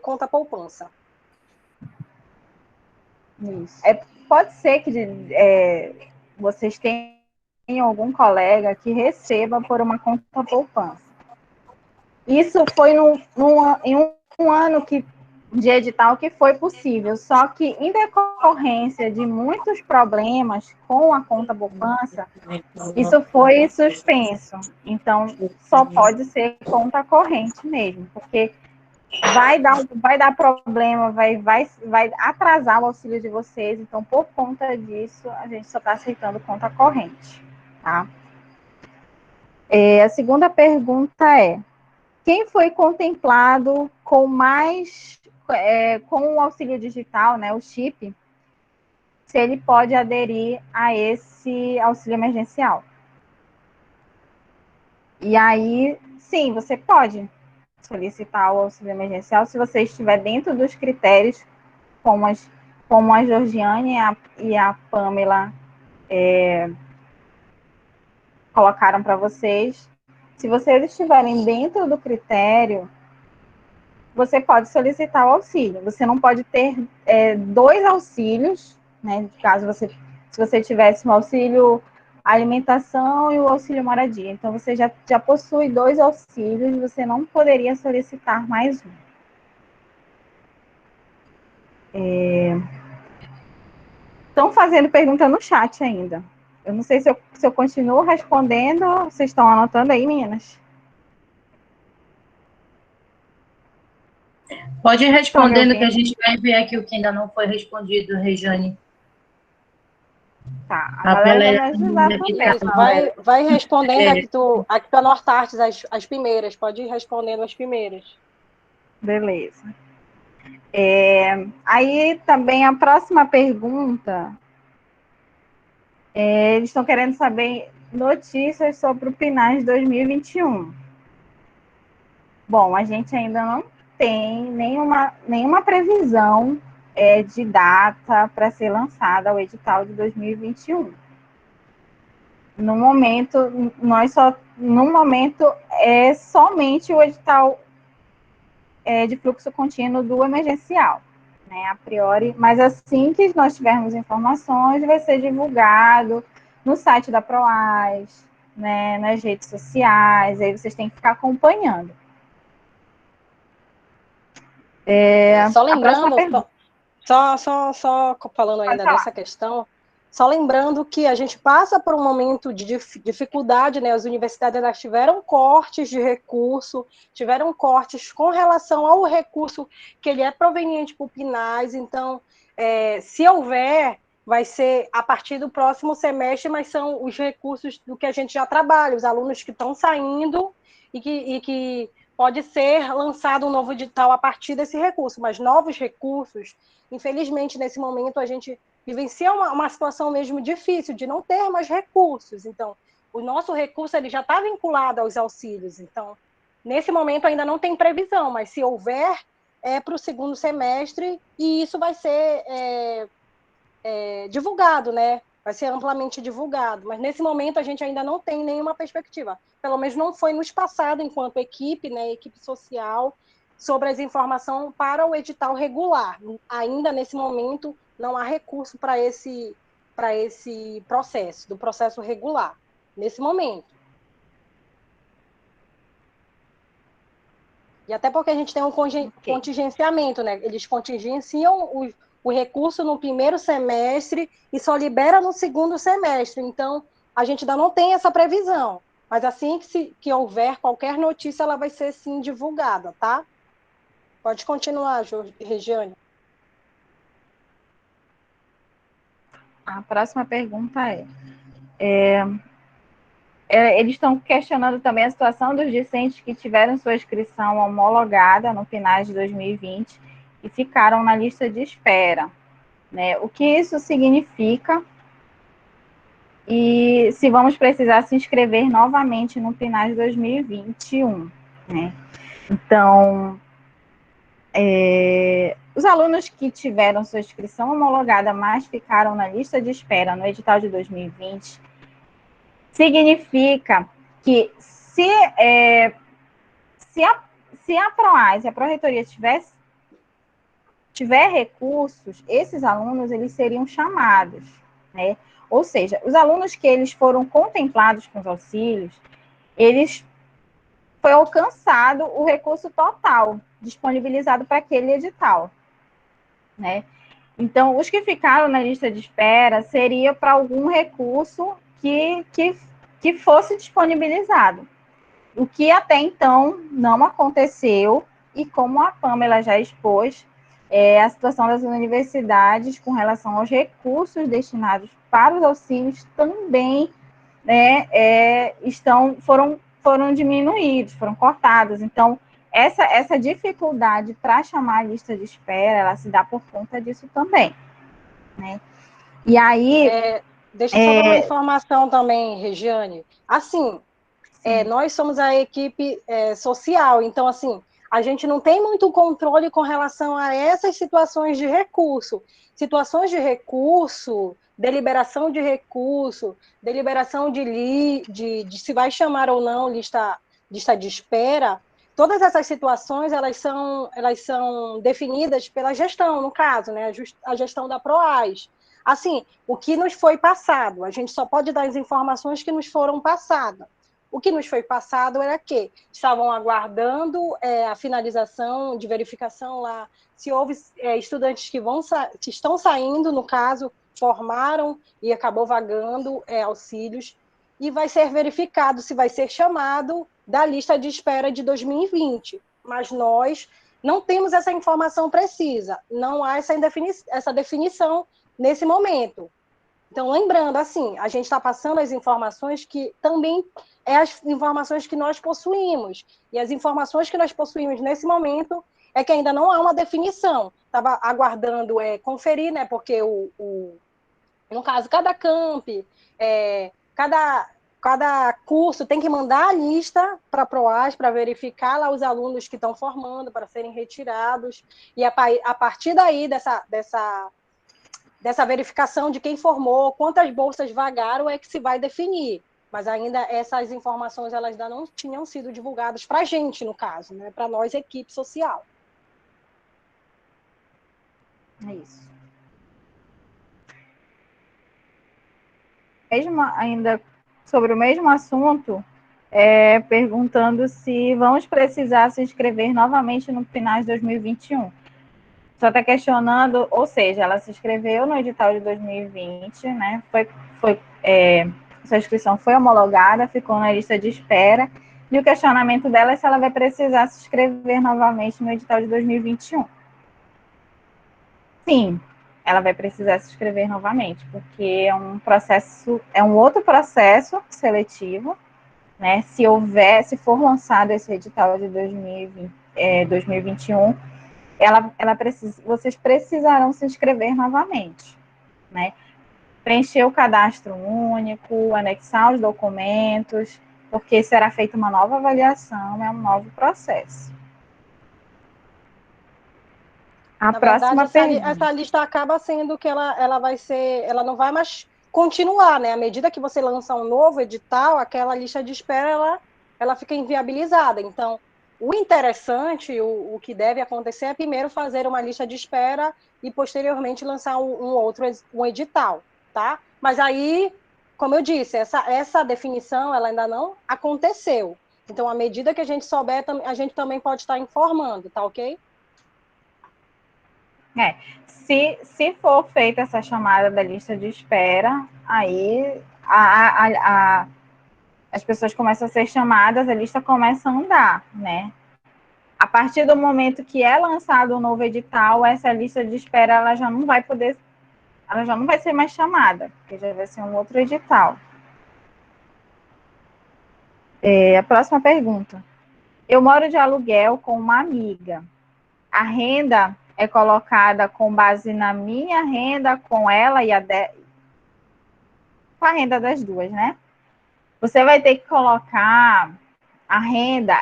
Speaker 2: conta poupança.
Speaker 3: Isso. Pode ser que vocês tenham algum colega que receba por uma conta poupança. Isso foi em um ano de edital que foi possível, só que em decorrência de muitos problemas com a conta poupança, isso foi suspenso. Então, só pode ser conta corrente mesmo, porque vai dar problema, vai atrasar o auxílio de vocês. Então, por conta disso, a gente só está aceitando conta corrente, tá? A segunda pergunta é: quem foi contemplado com com o auxílio digital, né, o chip, se ele pode aderir a esse auxílio emergencial? E aí, sim, você pode solicitar o auxílio emergencial se você estiver dentro dos critérios, como a Georgiane e a Pamela colocaram para vocês. Se vocês estiverem dentro do critério, você pode solicitar o auxílio. Você não pode ter dois auxílios, né? Se você tivesse um auxílio alimentação e o auxílio moradia. Então, você já possui dois auxílios, você não poderia solicitar mais um. Estão fazendo pergunta no chat ainda. Eu não sei se eu continuo respondendo. Vocês estão anotando aí, meninas?
Speaker 1: Pode ir respondendo que a gente vai ver aqui o que ainda não foi respondido, Rejane.
Speaker 3: Tá, a galera vai me ajudar também.
Speaker 2: Vai respondendo a que tu anotaste as primeiras. Pode ir respondendo as primeiras.
Speaker 3: Beleza. Aí também a próxima pergunta, eles estão querendo saber notícias sobre o PNAD 2021. Bom, a gente ainda não tem nenhuma previsão de data para ser lançada o edital de 2021. No momento, é somente o edital de fluxo contínuo do emergencial, né, a priori, mas assim que nós tivermos informações, vai ser divulgado no site da Proaz, né, nas redes sociais, aí vocês têm que ficar acompanhando.
Speaker 2: Só
Speaker 3: A próxima
Speaker 2: lembrando,
Speaker 3: pergunta.
Speaker 2: só falando
Speaker 3: Pode
Speaker 2: ainda
Speaker 3: falar.
Speaker 2: dessa questão, só lembrando que a gente passa por um momento de dificuldade, né? As universidades elas tiveram cortes de recurso, tiveram cortes com relação ao recurso que ele é proveniente para o PNAES, então, se houver, vai ser a partir do próximo semestre, mas são os recursos do que a gente já trabalha, os alunos que estão saindo e que pode ser lançado um novo edital a partir desse recurso, mas novos recursos, infelizmente, nesse momento, a gente vivencia uma situação mesmo difícil, de não ter mais recursos. Então, o nosso recurso ele já está vinculado aos auxílios. Então, nesse momento ainda não tem previsão, mas se houver, é para o segundo semestre, e isso vai ser divulgado, né? Vai ser amplamente divulgado. Mas nesse momento a gente ainda não tem nenhuma perspectiva. Pelo menos não foi nos passado, enquanto equipe, né, equipe social, sobre as informações para o edital regular. Ainda nesse momento não há recurso para esse processo, do processo regular, nesse momento. E até porque a gente tem um contingenciamento, né? Eles contingenciam o recurso no primeiro semestre e só libera no segundo semestre. Então, a gente ainda não tem essa previsão. Mas assim que houver qualquer notícia, ela vai ser, sim, divulgada, tá? Pode continuar, Regiane.
Speaker 3: A próxima pergunta eles estão questionando também a situação dos discentes que tiveram sua inscrição homologada no final de 2020 e ficaram na lista de espera, né? O que isso significa e se vamos precisar se inscrever novamente no final de 2021, né? Então, os alunos que tiveram sua inscrição homologada, mas ficaram na lista de espera no edital de 2020, significa que se a PROAS, a Pró-Reitoria tiver recursos, esses alunos eles seriam chamados, né? Ou seja, os alunos que eles foram contemplados com os auxílios, eles foi alcançado o recurso total disponibilizado para aquele edital, né? Então, os que ficaram na lista de espera seria para algum recurso que fosse disponibilizado. O que até então não aconteceu, e como a Pamela já expôs, a situação das universidades com relação aos recursos destinados para os auxílios também, né, foram diminuídos, foram cortados. Então, essa dificuldade para chamar a lista de espera, ela se dá por conta disso também, né? E aí...
Speaker 2: Deixa eu só dar uma informação também, Regiane. Assim, nós somos a equipe social, então, assim, a gente não tem muito controle com relação a essas situações de recurso. Situações de recurso, deliberação de recurso, deliberação de se vai chamar ou não lista de espera, todas essas situações, elas são definidas pela gestão, no caso, né, a gestão da PROAS. Assim, o que nos foi passado, a gente só pode dar as informações que nos foram passadas. O que nos foi passado era que estavam aguardando a finalização de verificação lá, se houve estudantes que estão saindo, no caso, formaram e acabou vagando auxílios, e vai ser verificado se vai ser chamado da lista de espera de 2020. Mas nós não temos essa informação precisa, não há essa definição nesse momento. Então, lembrando, assim, a gente está passando as informações que também as informações que nós possuímos. E as informações que nós possuímos nesse momento é que ainda não há uma definição. Estava aguardando conferir, né? Porque, no caso, cada camp, cada curso tem que mandar a lista para a PROAS para verificar lá os alunos que estão formando, para serem retirados. E a partir daí, dessa verificação de quem formou, quantas bolsas vagaram, é que se vai definir. Mas ainda essas informações elas ainda não tinham sido divulgadas para a gente, no caso, né? Para nós, equipe social.
Speaker 3: É isso. Mesmo ainda sobre o mesmo assunto, perguntando se vamos precisar se inscrever novamente no final de 2021. Só está questionando, ou seja, ela se inscreveu no edital de 2020, né? Sua inscrição foi homologada, ficou na lista de espera, e o questionamento dela é se ela vai precisar se inscrever novamente no edital de 2021. Sim, ela vai precisar se inscrever novamente, porque é um outro processo seletivo, né? Se for lançado esse edital de 2021, vocês precisarão se inscrever novamente, né? Preencher o cadastro único, anexar os documentos, porque será feita uma nova avaliação, é um novo processo. A
Speaker 2: Na
Speaker 3: próxima
Speaker 2: verdade,
Speaker 3: pergunta.
Speaker 2: essa lista acaba sendo que ela não vai mais continuar, né? À medida que você lança um novo edital, aquela lista de espera, ela fica inviabilizada. Então, o interessante, o que deve acontecer é primeiro fazer uma lista de espera e posteriormente lançar um edital, tá? Mas aí, como eu disse, essa definição, ela ainda não aconteceu. Então, à medida que a gente souber, a gente também pode estar informando, tá ok?
Speaker 3: Se for feita essa chamada da lista de espera, aí as pessoas começam a ser chamadas, a lista começa a andar, né? A partir do momento que é lançado um novo edital, essa lista de espera ela já não vai ser mais chamada, porque já vai ser um outro edital. A próxima pergunta. Eu moro de aluguel com uma amiga. A renda é colocada com base na minha renda, com ela e com a renda das duas, né? Você vai ter que colocar a renda,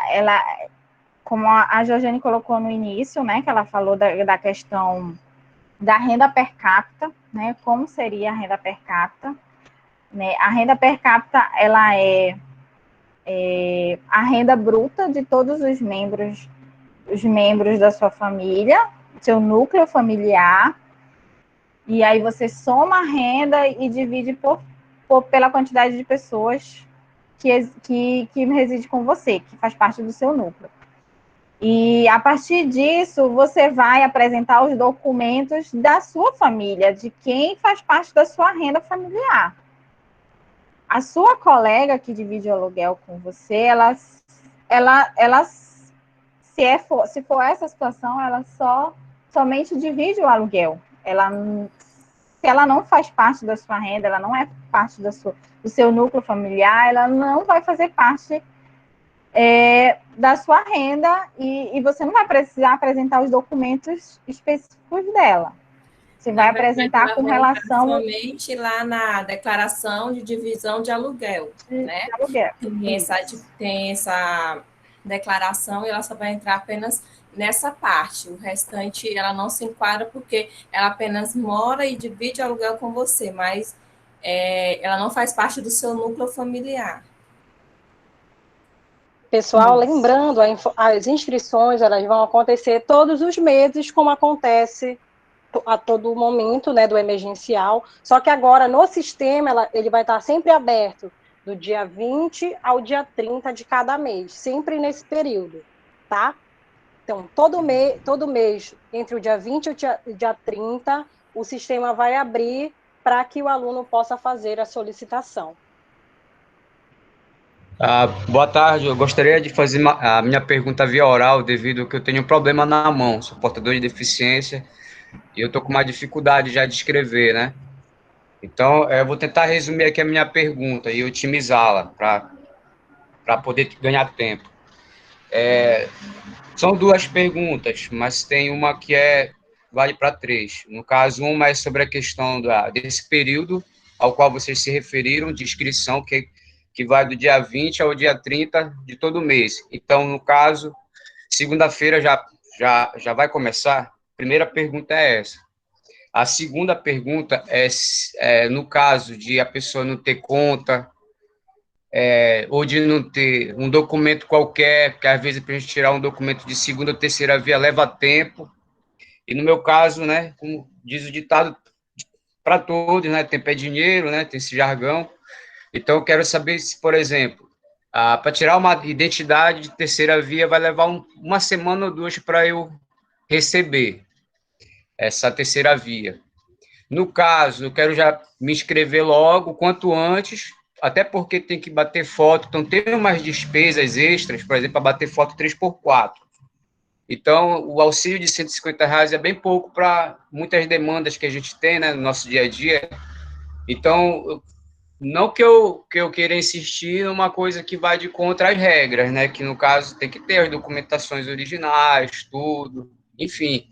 Speaker 3: como a Georgiane colocou no início, né? Que ela falou da questão da renda per capita, né? Como seria a renda per capita? Né? A renda per capita, ela é a renda bruta de todos os membros da sua família, seu núcleo familiar, e aí você soma a renda e divide pela quantidade de pessoas que reside com você, que faz parte do seu núcleo. E a partir disso, você vai apresentar os documentos da sua família, de quem faz parte da sua renda familiar. A sua colega que divide o aluguel com você, se for essa situação, ela somente divide o aluguel. Se ela não faz parte da sua renda, ela não é parte do seu núcleo familiar, ela não vai fazer parte da sua renda e você não vai precisar apresentar os documentos específicos dela. Você vai apresentar com relação
Speaker 4: somente lá na declaração de divisão de aluguel, né? Tem essa declaração e ela só vai entrar apenas nessa parte. O restante ela não se enquadra porque ela apenas mora e divide aluguel com você, mas ela não faz parte do seu núcleo familiar.
Speaker 2: Pessoal, lembrando, as inscrições elas vão acontecer todos os meses, como acontece a todo momento, né, do emergencial, só que agora no sistema ele vai estar sempre aberto do dia 20 ao dia 30 de cada mês, sempre nesse período, tá? Então, todo mês, entre o dia 20 e o dia 30, o sistema vai abrir para que o aluno possa fazer a solicitação.
Speaker 5: Boa tarde, eu gostaria de fazer a minha pergunta via oral, devido a que eu tenho um problema na mão, sou portador de deficiência, e eu estou com uma dificuldade já de escrever, né? Então, eu vou tentar resumir aqui a minha pergunta e otimizá-la para poder ganhar tempo. São duas perguntas, mas tem uma que vale para três. No caso, uma é sobre a questão desse período ao qual vocês se referiram, de inscrição, que vai do dia 20 ao dia 30 de todo mês. Então, no caso, segunda-feira já vai começar? Primeira pergunta é essa. A segunda pergunta é no caso de a pessoa não ter conta, ou de não ter um documento qualquer, porque às vezes para a gente tirar um documento de segunda ou terceira via leva tempo, e no meu caso, né, como diz o ditado para todos, né, tempo é dinheiro, né, tem esse jargão, então eu quero saber se, por exemplo, para tirar uma identidade de terceira via vai levar uma semana ou duas para eu receber. essa terceira via. No caso, eu quero já me inscrever logo, quanto antes, até porque tem que bater foto, então tem umas despesas extras, por exemplo, para bater foto 3x4. Então, o auxílio de R$ 150 é bem pouco para muitas demandas que a gente tem, né, no nosso dia a dia. Então, não que eu queira insistir numa coisa que vai de contra as regras, né, que no caso tem que ter as documentações originais, tudo, enfim.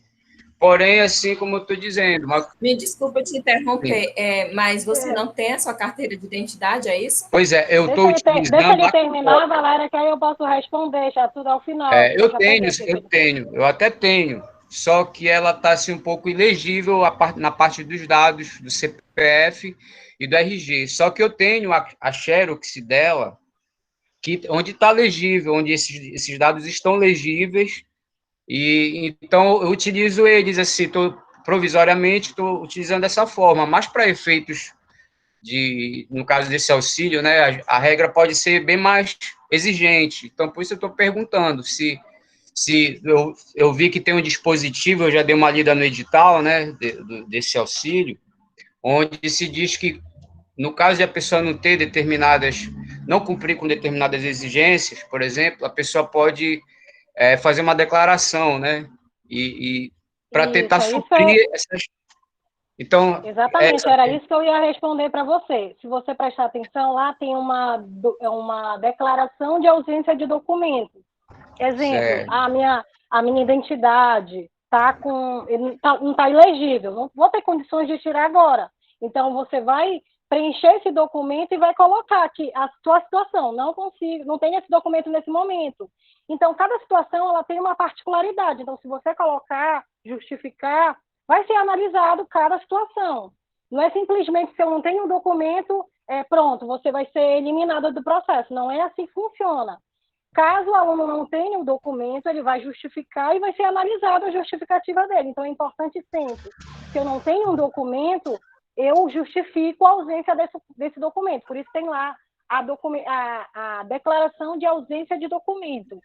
Speaker 5: Porém, assim como eu estou dizendo,
Speaker 4: Me desculpa te interromper, mas você não tem a sua carteira de identidade, é isso?
Speaker 5: Pois é, eu estou utilizando.
Speaker 2: Deixa ele terminar, Valéria, que aí eu posso responder já tudo ao final.
Speaker 5: Eu até tenho, só que ela está assim, um pouco ilegível na parte dos dados do CPF e do RG. Só que eu tenho a Xerox dela, onde está legível, onde esses dados estão legíveis, e então eu utilizo eles assim, provisoriamente estou utilizando dessa forma, mas para efeitos no caso desse auxílio, né, a regra pode ser bem mais exigente. Então, por isso eu estou perguntando se eu vi que tem um dispositivo, eu já dei uma lida no edital, né, desse auxílio, onde se diz que, no caso de a pessoa não cumprir com determinadas exigências, por exemplo, a pessoa pode fazer uma declaração, né, e para tentar suprir essas. Então,
Speaker 2: exatamente, era isso que eu ia responder para você. Se você prestar atenção, lá tem uma declaração de ausência de documento. Exemplo, a minha identidade não está ilegível, não vou ter condições de tirar agora. Então, você vai preencher esse documento e vai colocar aqui a sua situação. Não consigo, não tenho esse documento nesse momento. Então, cada situação ela tem uma particularidade. Então, se você colocar, justificar, vai ser analisado cada situação. Não é simplesmente se eu não tenho um documento, pronto, você vai ser eliminado do processo. Não é assim que funciona. Caso o aluno não tenha o documento, ele vai justificar e vai ser analisada a justificativa dele. Então, é importante sempre, se eu não tenho um documento, eu justifico a ausência desse documento. Por isso tem lá a declaração de ausência de documento.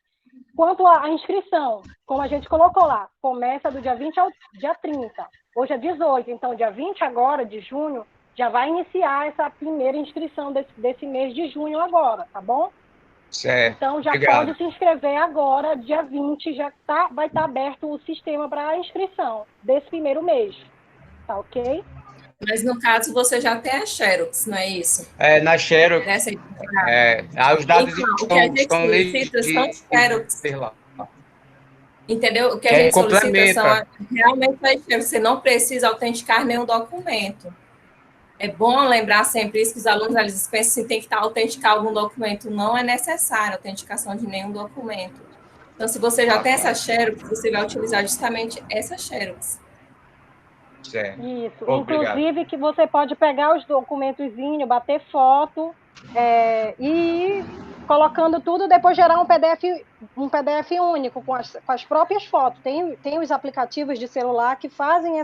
Speaker 2: Quanto à inscrição, como a gente colocou lá, começa do dia 20 ao dia 30. Hoje é 18, então dia 20 agora, de junho, já vai iniciar essa primeira inscrição desse mês de junho agora, tá bom?
Speaker 5: Certo.
Speaker 2: Então, já
Speaker 5: Obrigado.
Speaker 2: pode se inscrever agora, dia 20, vai estar aberto o sistema para a inscrição desse primeiro mês. Tá ok?
Speaker 4: Mas, no caso, você já tem a Xerox, não é isso?
Speaker 5: Na Xerox, os dados
Speaker 4: então, o que a gente solicita são Xerox. Entendeu? O que a gente solicita realmente a Xerox. Você não precisa autenticar nenhum documento. É bom lembrar sempre isso, que os alunos eles pensam que tem que autenticar algum documento. Não é necessário a autenticação de nenhum documento. Então, se você já tem essa Xerox, você vai utilizar justamente essa Xerox.
Speaker 5: Certo.
Speaker 2: Isso.
Speaker 5: Obrigado.
Speaker 2: Inclusive que você pode pegar os documentozinhos, bater foto e colocando tudo, depois gerar um PDF único com as próprias fotos. Tem os aplicativos de celular que fazem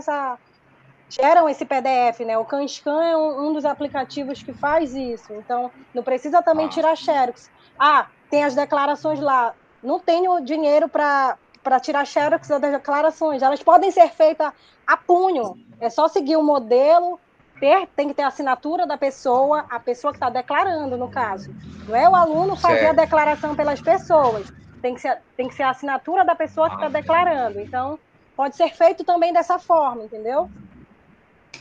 Speaker 2: geram esse PDF, né? O CanScan é um dos aplicativos que faz isso. Então, não precisa também tirar Xerox. Tem as declarações lá. Não tenho dinheiro para tirar Xerox das declarações. Elas podem ser feitas a punho. É só seguir o modelo, tem que ter a assinatura da pessoa, a pessoa que está declarando, no caso. Não é o aluno fazer a declaração pelas pessoas. Tem que ser a assinatura da pessoa que está declarando. Então, pode ser feito também dessa forma, entendeu?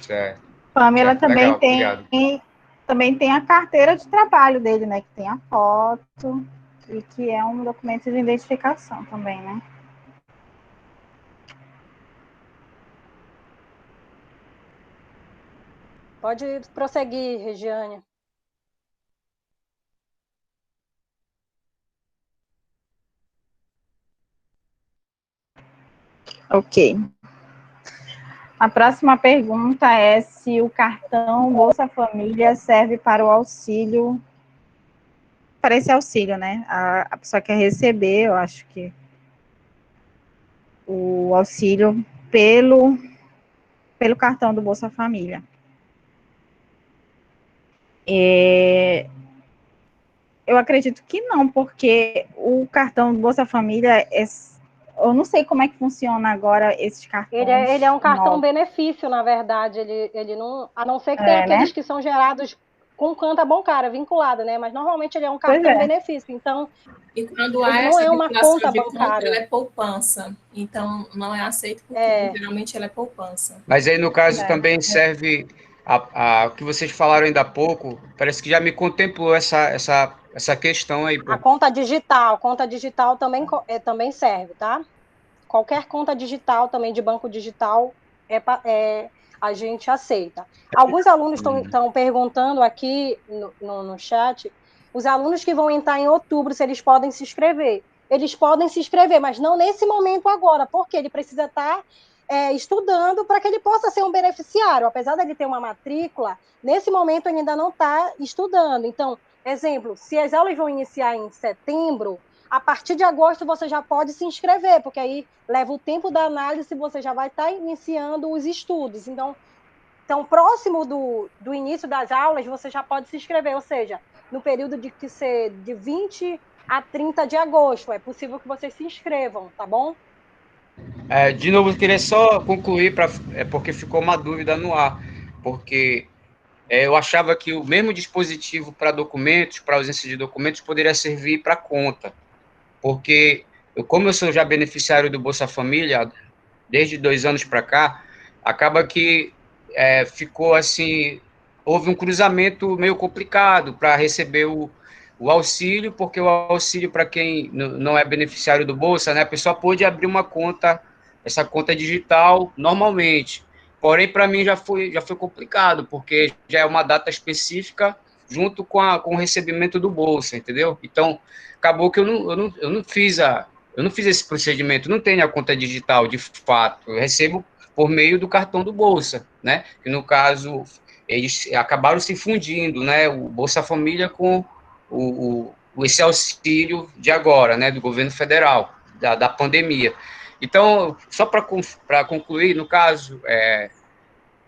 Speaker 5: Certo.
Speaker 3: Pamela também tem a carteira de trabalho dele, né? Que tem a foto e que é um documento de identificação também, né?
Speaker 2: Pode prosseguir, Regiane.
Speaker 3: Ok. A próxima pergunta é se o cartão Bolsa Família serve para o auxílio, para esse auxílio, né? A pessoa quer receber, eu acho que o auxílio pelo cartão do Bolsa Família. Eu acredito que não, porque o cartão do Bolsa Família eu não sei como é que funciona agora esses cartões.
Speaker 2: Ele é um cartão
Speaker 3: novos.
Speaker 2: benefício, na verdade. Ele não, a não ser que tenha aqueles, né, que são gerados com conta bancária vinculada, né? Mas normalmente ele é um cartão benefício. Então,
Speaker 4: e quando há
Speaker 2: não é uma conta
Speaker 4: de
Speaker 2: bancária.
Speaker 4: Ela é poupança. Então, não é aceito porque geralmente ela é poupança.
Speaker 5: Mas aí, no caso, também serve o que vocês falaram ainda há pouco, parece que já me contemplou essa questão aí.
Speaker 2: A conta digital também serve, tá? Qualquer conta digital também de banco digital a gente aceita. Alguns alunos estão perguntando aqui no chat, os alunos que vão entrar em outubro, se eles podem se inscrever. Eles podem se inscrever, mas não nesse momento agora, porque ele precisa estar estudando para que ele possa ser um beneficiário. Apesar de ele ter uma matrícula, nesse momento ele ainda não está estudando. Então, exemplo, se as aulas vão iniciar em setembro, a partir de agosto você já pode se inscrever, porque aí leva o tempo da análise e você já vai estar iniciando os estudos. Então próximo do início das aulas, você já pode se inscrever, ou seja, no período de 20 a 30 de agosto, é possível que vocês se inscrevam, tá bom?
Speaker 5: De novo, eu queria só concluir, porque ficou uma dúvida no ar, porque eu achava que o mesmo dispositivo para documentos, para ausência de documentos, poderia servir para conta, porque como eu sou já beneficiário do Bolsa Família, desde 2 anos para cá, acaba que ficou assim, houve um cruzamento meio complicado para receber o auxílio, porque o auxílio para quem não é beneficiário do Bolsa, né, a pessoa pôde abrir uma conta, essa conta digital normalmente. Porém, para mim já foi complicado, porque já é uma data específica junto com o recebimento do Bolsa, entendeu? Então, acabou que eu não fiz esse procedimento, não tenho a conta digital de fato, eu recebo por meio do cartão do Bolsa, né? Que no caso eles acabaram se fundindo, né? O Bolsa Família com esse auxílio de agora, né? Do governo federal, da pandemia. Então, só para concluir, no caso,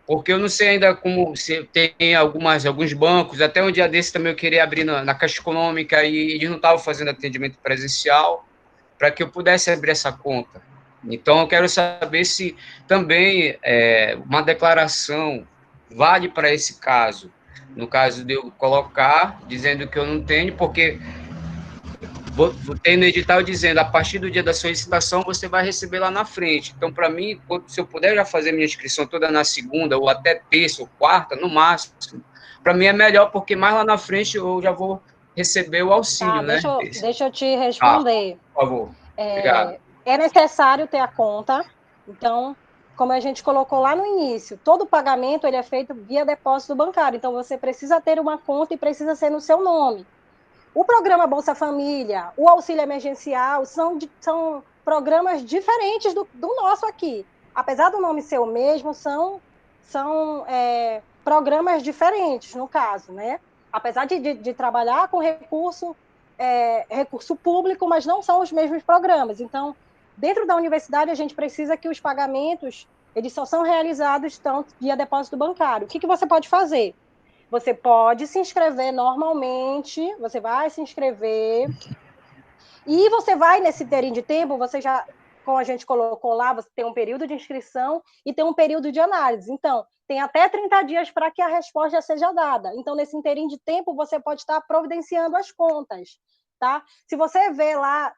Speaker 5: porque eu não sei ainda como se tem alguns bancos, até um dia desse também eu queria abrir na Caixa Econômica e eles não estavam fazendo atendimento presencial para que eu pudesse abrir essa conta. Então, eu quero saber se também uma declaração vale para esse caso. No caso de eu colocar, dizendo que eu não tenho, porque tem no edital dizendo, a partir do dia da solicitação, você vai receber lá na frente. Então, para mim, se eu puder já fazer minha inscrição toda na segunda, ou até terça ou quarta, no máximo, para mim é melhor, porque mais lá na frente eu já vou receber o auxílio, né?
Speaker 2: Deixa eu te responder.
Speaker 5: Por favor. Obrigado.
Speaker 2: É necessário ter a conta. Então, como a gente colocou lá no início, todo pagamento ele é feito via depósito bancário. Então, você precisa ter uma conta e precisa ser no seu nome. O programa Bolsa Família, o auxílio emergencial, são programas diferentes do nosso aqui. Apesar do nome ser o mesmo, são programas diferentes, no caso, né? Apesar de trabalhar com recurso público, mas não são os mesmos programas. Então, dentro da universidade, a gente precisa que os pagamentos eles só são realizados tanto via depósito bancário. O que você pode fazer? Você pode se inscrever normalmente, você vai se inscrever, e você vai, nesse inteirinho de tempo, você já, como a gente colocou lá, você tem um período de inscrição e tem um período de análise. Então, tem até 30 dias para que a resposta já seja dada. Então, nesse inteirinho de tempo, você pode estar providenciando as contas, tá? Se você vê lá,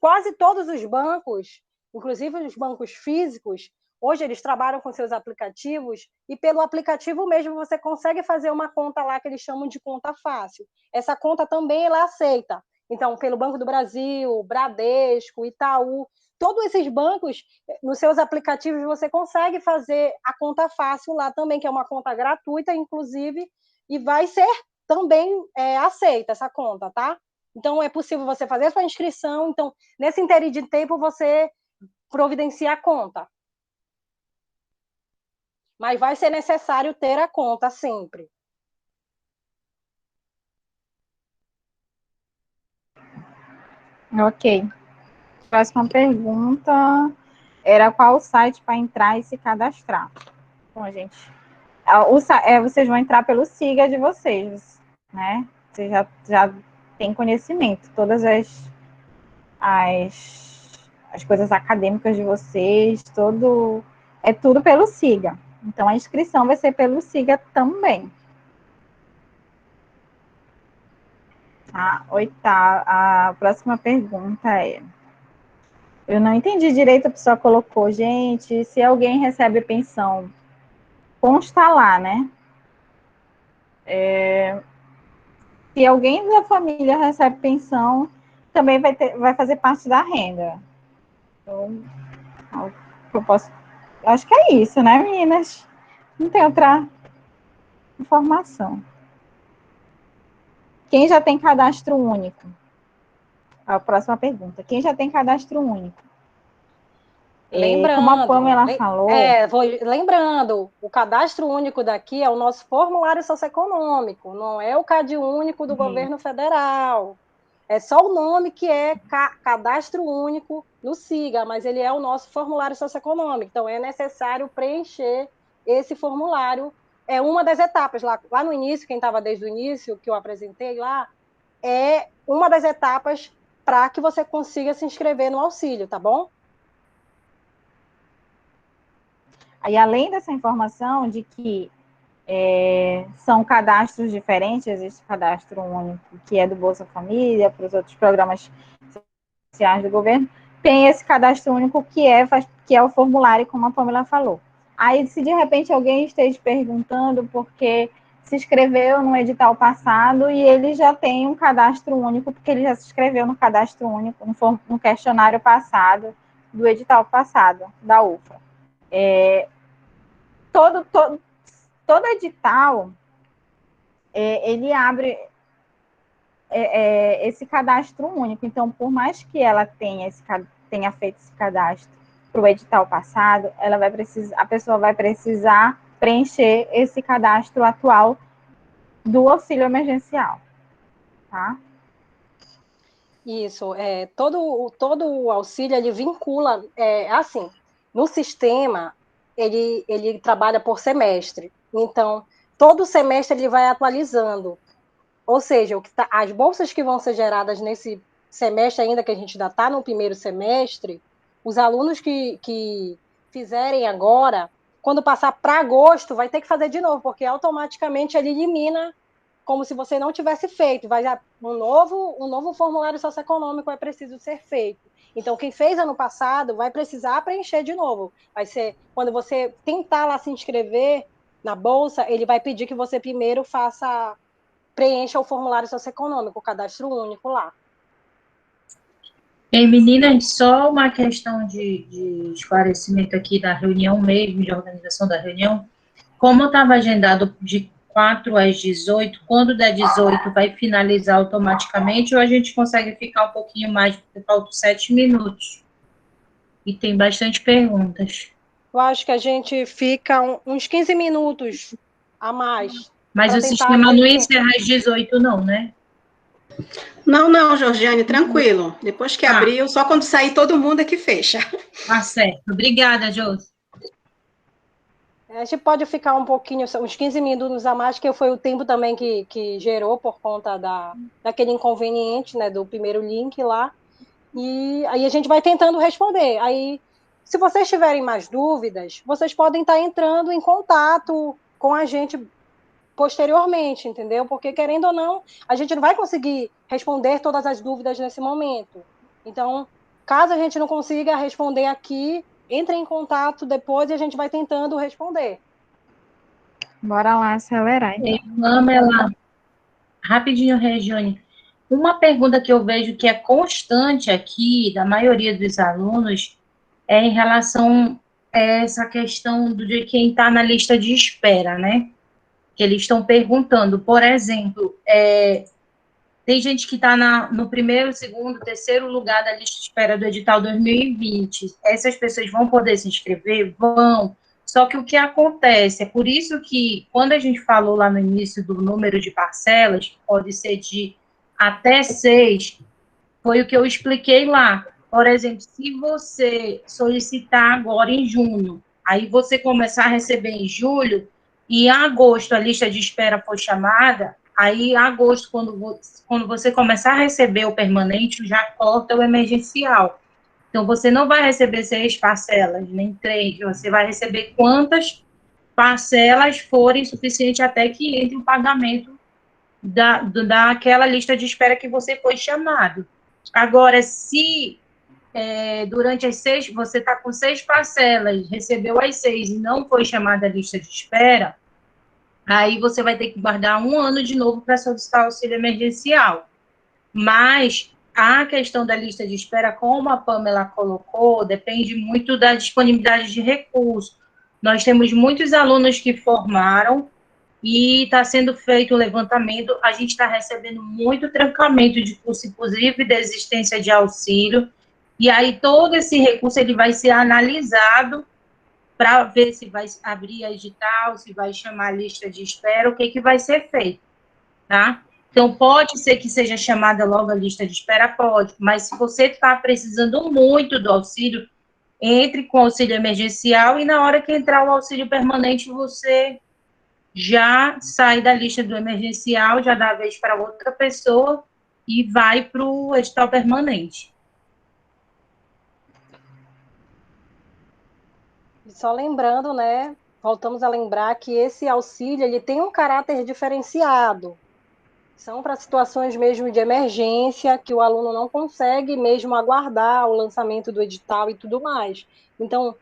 Speaker 2: quase todos os bancos, inclusive os bancos físicos, hoje eles trabalham com seus aplicativos e pelo aplicativo mesmo você consegue fazer uma conta lá que eles chamam de conta fácil. Essa conta também ela aceita. Então, pelo Banco do Brasil, Bradesco, Itaú, todos esses bancos, nos seus aplicativos você consegue fazer a conta fácil lá também, que é uma conta gratuita, inclusive, e vai ser também aceita essa conta, tá? Então, é possível você fazer a sua inscrição. Então, nesse inteirinho de tempo, você providencia a conta. Mas vai ser necessário ter a conta sempre.
Speaker 3: Ok. Próxima pergunta era qual o site para entrar e se cadastrar. Bom, gente, vocês vão entrar pelo SIGA de vocês, né? Vocês já têm conhecimento. Todas as coisas acadêmicas de vocês, é tudo pelo SIGA. Então, a inscrição vai ser pelo SIGA também. A próxima pergunta é... Eu não entendi direito, a pessoa colocou, gente, se alguém recebe pensão, consta lá, né? Se alguém da família recebe pensão, também vai fazer parte da renda. Então, acho que é isso, né, meninas? Não tem outra informação. Quem já tem cadastro único? A próxima pergunta. Quem já tem cadastro único?
Speaker 2: Lembrando,
Speaker 3: como a Pamela falou...
Speaker 2: lembrando, o cadastro único daqui é o nosso formulário socioeconômico, não é o CAD único do governo federal. É só o nome que é cadastro único no SIGA, mas ele é o nosso formulário socioeconômico. Então, é necessário preencher esse formulário. É uma das etapas. Lá no início, quem estava desde o início, que eu apresentei lá, é uma das etapas para que você consiga se inscrever no auxílio, tá bom?
Speaker 3: Aí, além dessa informação de que são cadastros diferentes, existe cadastro único, que é do Bolsa Família, para os outros programas sociais do governo, tem esse cadastro único que é o formulário, como a Pamela falou. Aí, se de repente alguém esteja perguntando porque se inscreveu no edital passado e ele já tem um cadastro único, porque ele já se inscreveu no cadastro único, no questionário passado, do edital passado, da UFA. Todo edital, ele abre esse cadastro único. Então, por mais que ela tenha feito esse cadastro para o edital passado, a pessoa vai precisar preencher esse cadastro atual do auxílio emergencial, tá?
Speaker 2: Isso, todo o auxílio, ele vincula, assim, no sistema, ele trabalha por semestre, então, todo semestre ele vai atualizando, ou seja, as bolsas que vão ser geradas nesse semestre ainda, que a gente ainda está no primeiro semestre, os alunos que fizerem agora, quando passar para agosto, vai ter que fazer de novo, porque automaticamente ele elimina como se você não tivesse feito, um novo formulário socioeconômico é preciso ser feito. Então, quem fez ano passado vai precisar preencher de novo. Vai ser, quando você tentar lá se inscrever na Bolsa, ele vai pedir que você primeiro preencha o formulário socioeconômico, o cadastro único lá.
Speaker 1: Meninas, só uma questão de esclarecimento aqui da reunião mesmo, de organização da reunião. Como estava agendado de 4 às 18, quando der 18 vai finalizar automaticamente ou a gente consegue ficar um pouquinho mais, porque faltam 7 minutos? E tem bastante perguntas.
Speaker 2: Eu acho que a gente fica uns 15 minutos a mais.
Speaker 1: Mas o sistema não encerra às 18, não, né?
Speaker 6: Não, Georgiane, tranquilo. Depois que abriu, só quando sair todo mundo é que fecha.
Speaker 1: Tá certo. Obrigada, Josi.
Speaker 2: A gente pode ficar um pouquinho, uns 15 minutos a mais, que foi o tempo também que gerou por conta daquele inconveniente, né, do primeiro link lá. E aí a gente vai tentando responder. Aí, se vocês tiverem mais dúvidas, vocês podem estar entrando em contato com a gente posteriormente, entendeu? Porque, querendo ou não, a gente não vai conseguir responder todas as dúvidas nesse momento. Então, caso a gente não consiga responder aqui, entre em contato depois e a gente vai tentando responder.
Speaker 3: Bora lá acelerar, então.
Speaker 1: Pamela, rapidinho, Regiane. Uma pergunta que eu vejo que é constante aqui, da maioria dos alunos, é em relação a essa questão de quem está na lista de espera, né? Que eles estão perguntando, por exemplo, tem gente que está no primeiro, segundo, terceiro lugar da lista de espera do edital 2020. Essas pessoas vão poder se inscrever? Vão. Só que o que acontece, é por isso que, quando a gente falou lá no início do número de parcelas, que pode ser de até 6, foi o que eu expliquei lá. Por exemplo, se você solicitar agora em junho, aí você começar a receber em julho, e em agosto a lista de espera for chamada, aí em agosto, quando você começar a receber o permanente, já corta o emergencial. Então, você não vai receber 6 parcelas, nem 3, você vai receber quantas parcelas forem suficientes até que entre o pagamento daquela lista de espera que você foi chamado. Agora, se durante as 6, você está com 6 parcelas, recebeu as 6 e não foi chamada a lista de espera, aí você vai ter que guardar 1 ano de novo para solicitar auxílio emergencial. Mas a questão da lista de espera, como a Pamela colocou, depende muito da disponibilidade de recursos. Nós temos muitos alunos que formaram e está sendo feito o levantamento, a gente está recebendo muito trancamento de curso, inclusive desistência de auxílio, e aí todo esse recurso ele vai ser analisado para ver se vai abrir a edital, se vai chamar a lista de espera, o que vai ser feito, tá? Então, pode ser que seja chamada logo a lista de espera, pode, mas se você está precisando muito do auxílio, entre com o auxílio emergencial e na hora que entrar o auxílio permanente, você já sai da lista do emergencial, já dá a vez para outra pessoa e vai para o edital permanente.
Speaker 2: Só lembrando, né, voltamos a lembrar que esse auxílio, ele tem um caráter diferenciado. São para situações mesmo de emergência, que o aluno não consegue mesmo aguardar o lançamento do edital e tudo mais. Então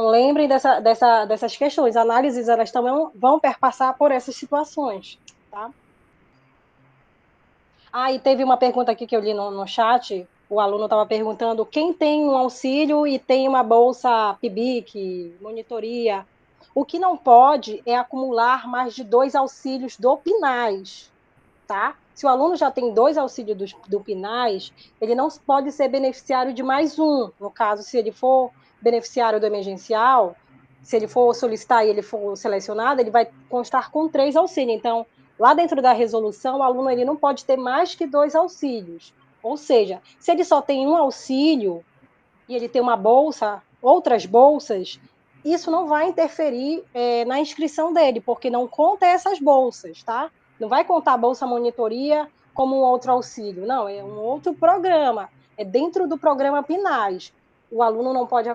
Speaker 2: lembrem dessas questões. Análises, elas também vão perpassar por essas situações, tá? E teve uma pergunta aqui que eu li no chat, o aluno estava perguntando quem tem um auxílio e tem uma bolsa PIBIC, monitoria, o que não pode é acumular mais de 2 auxílios do PNAES, tá? Se o aluno já tem 2 auxílios do PNAES, ele não pode ser beneficiário de mais um. No caso, se ele for beneficiário do emergencial, se ele for solicitar e ele for selecionado, ele vai constar com 3 auxílios. Então, lá dentro da resolução, o aluno ele não pode ter mais que 2 auxílios. Ou seja, se ele só tem um auxílio e ele tem uma bolsa, outras bolsas, isso não vai interferir na inscrição dele, porque não conta essas bolsas, tá? Não vai contar a Bolsa Monitoria como um outro auxílio, não, é um outro programa, é dentro do programa PNAES. O aluno não pode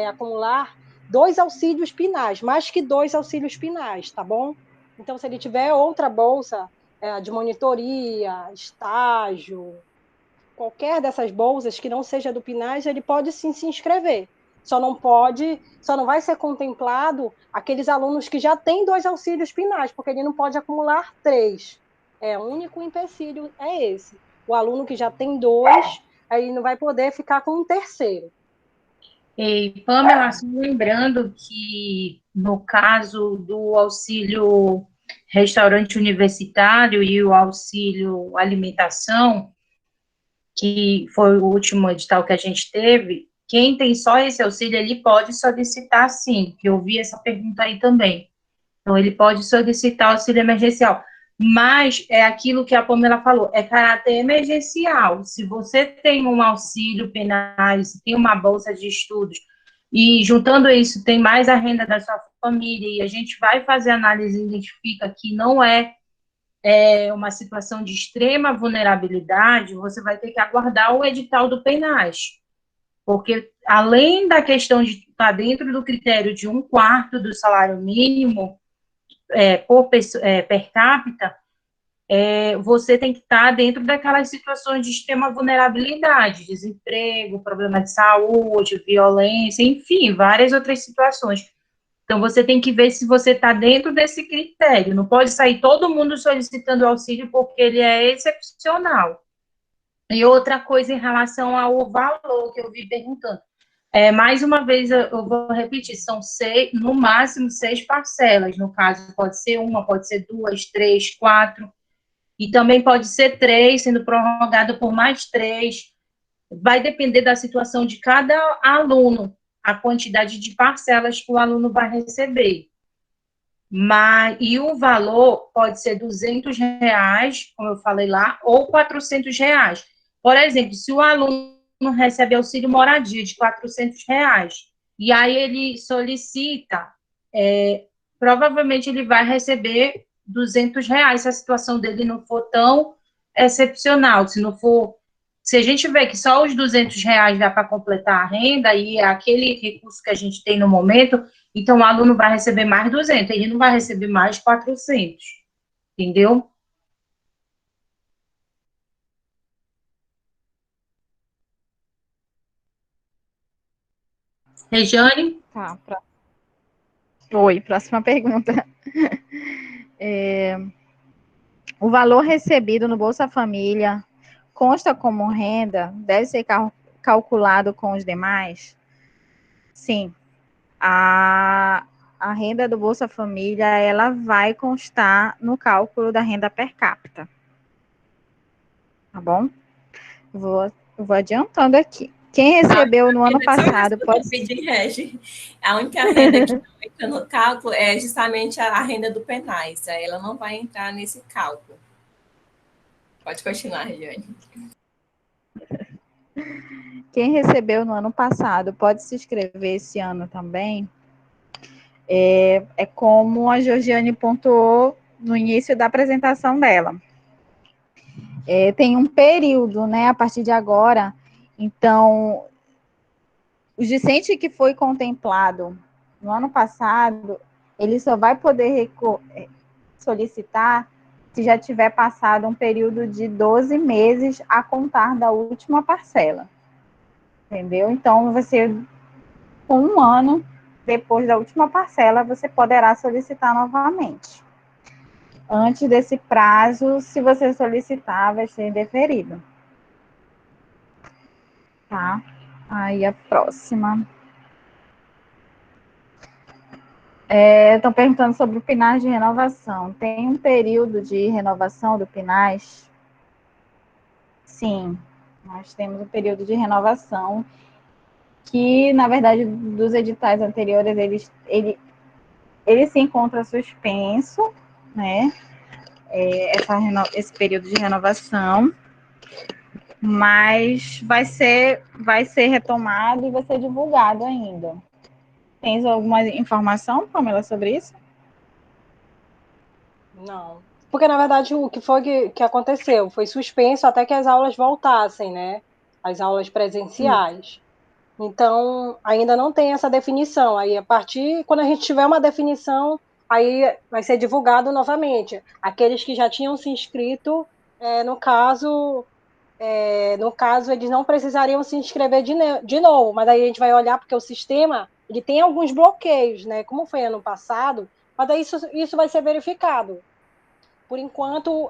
Speaker 2: acumular 2 auxílios PNAES, mais que 2 auxílios PNAES, tá bom? Então, se ele tiver outra bolsa de monitoria, estágio, qualquer dessas bolsas que não seja do PNAES, ele pode sim se inscrever. Só não vai ser contemplado aqueles alunos que já têm 2 auxílios PNAES, porque ele não pode acumular 3. O único empecilho é esse. O aluno que já tem 2, aí não vai poder ficar com um terceiro.
Speaker 1: E, Pamela, lembrando que no caso do auxílio restaurante universitário e o auxílio alimentação, que foi o último edital que a gente teve, quem tem só esse auxílio, ele pode solicitar sim, que eu vi essa pergunta aí também. Então, ele pode solicitar auxílio emergencial. Mas é aquilo que a Pamela falou, é caráter emergencial. Se você tem um auxílio PNAES, tem uma bolsa de estudos, e juntando isso, tem mais a renda da sua família, e a gente vai fazer análise e identifica que não é uma situação de extrema vulnerabilidade, você vai ter que aguardar o edital do PNAES. Porque, além da questão de estar dentro do critério de 1/4 do salário mínimo per capita, você tem que estar dentro daquelas situações de extrema vulnerabilidade, desemprego, problema de saúde, violência, enfim, várias outras situações. Então, você tem que ver se você está dentro desse critério. Não pode sair todo mundo solicitando auxílio porque ele é excepcional. E outra coisa em relação ao valor que eu vi perguntando. Mais uma vez, eu vou repetir, são no máximo 6 parcelas. No caso, pode ser 1, pode ser 2, 3, 4. E também pode ser 3, sendo prorrogado por mais 3. Vai depender da situação de cada aluno, a quantidade de parcelas que o aluno vai receber. E o valor pode ser R$200, como eu falei lá, ou R$400. Por exemplo, se o aluno recebe auxílio moradia de R$400, e aí ele solicita, provavelmente ele vai receber R$200, se a situação dele não for tão excepcional, se não for Se a gente vê que só os R$ 200 dá para completar a renda e é aquele recurso que a gente tem no momento, então o aluno vai receber mais 200, ele não vai receber mais 400, entendeu? Regiane?
Speaker 3: Tá, Oi, próxima pergunta. O valor recebido no Bolsa Família consta como renda? Deve ser calculado com os demais? Sim. A renda do Bolsa Família, ela vai constar no cálculo da renda per capita. Tá bom? Vou adiantando aqui. Quem recebeu no ano passado pode...
Speaker 4: pedir, Regi. A única renda que não entra no cálculo é justamente a renda do Penais. Ela não vai entrar nesse cálculo. Pode continuar, Regiane.
Speaker 3: Quem recebeu no ano passado pode se inscrever esse ano também. É como a Georgiane pontuou no início da apresentação dela. Tem um período, né, a partir de agora. Então, o discente que foi contemplado no ano passado, ele só vai poder solicitar se já tiver passado um período de 12 meses a contar da última parcela. Entendeu? Então, vai ser com um ano depois da última parcela, você poderá solicitar novamente. Antes desse prazo, se você solicitar, vai ser deferido. Tá? Aí a próxima. Estão perguntando sobre o PNAS de renovação. Tem um período de renovação do PNAS? Sim, nós temos um período de renovação que, na verdade, dos editais anteriores, ele se encontra suspenso, né? Esse período de renovação, mas vai ser retomado e vai ser divulgado ainda. Tens alguma informação, Pamela, sobre isso?
Speaker 2: Não. Porque, na verdade, o que foi que aconteceu? Foi suspenso até que as aulas voltassem, né? As aulas presenciais. Então, ainda não tem essa definição. Aí, a partir, quando a gente tiver uma definição, aí vai ser divulgado novamente. Aqueles que já tinham se inscrito, no caso, eles não precisariam se inscrever de novo, mas aí a gente vai olhar, porque o sistema, ele tem alguns bloqueios, né? Como foi ano passado, mas aí isso vai ser verificado. Por enquanto,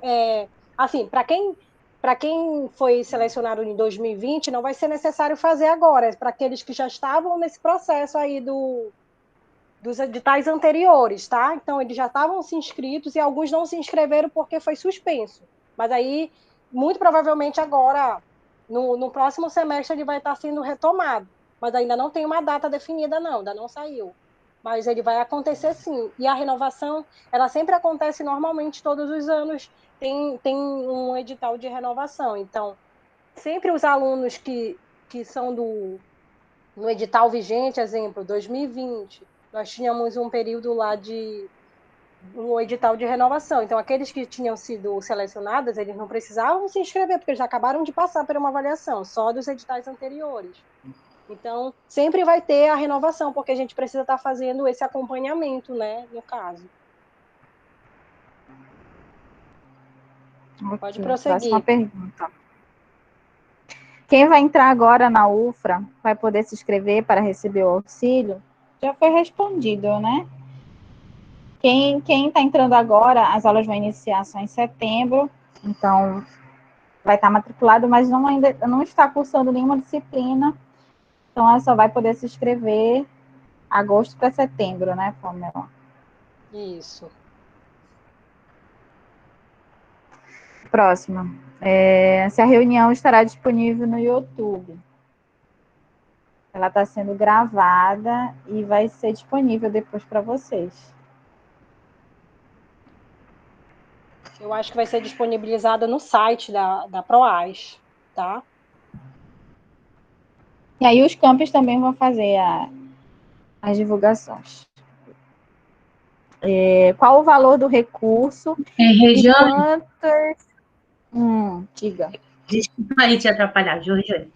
Speaker 2: assim, para quem foi selecionado em 2020, não vai ser necessário fazer agora, para aqueles que já estavam nesse processo aí dos editais anteriores, tá? Então, eles já estavam se inscritos e alguns não se inscreveram porque foi suspenso. Mas aí, muito provavelmente agora, no próximo semestre, ele vai estar sendo retomado. Mas ainda não tem uma data definida, não, ainda não saiu. Mas ele vai acontecer sim. E a renovação, ela sempre acontece normalmente todos os anos, tem um edital de renovação. Então, sempre os alunos que são no edital vigente, exemplo, 2020, nós tínhamos um período lá um edital de renovação. Então, aqueles que tinham sido selecionados, eles não precisavam se inscrever, porque eles já acabaram de passar por uma avaliação, só dos editais anteriores. Então, sempre vai ter a renovação, porque a gente precisa estar fazendo esse acompanhamento, né, no caso.
Speaker 3: Okay,
Speaker 2: pode prosseguir.
Speaker 3: Próxima pergunta. Quem vai entrar agora na UFRA vai poder se inscrever para receber o auxílio? Já foi respondido, né? Quem está entrando agora, as aulas vão iniciar só em setembro, então vai estar matriculado, mas ainda não está cursando nenhuma disciplina, então ela só vai poder se inscrever agosto para setembro, né, Pamela?
Speaker 2: Isso.
Speaker 3: Próxima. Se a reunião estará disponível no YouTube. Ela está sendo gravada e vai ser disponível depois para vocês.
Speaker 2: Eu acho que vai ser disponibilizada no site da PROAS, tá?
Speaker 3: E aí os campos também vão fazer as divulgações. Qual o valor do recurso?
Speaker 1: Regiane?
Speaker 3: Diga.
Speaker 1: Desculpa aí te atrapalhar, Jorge.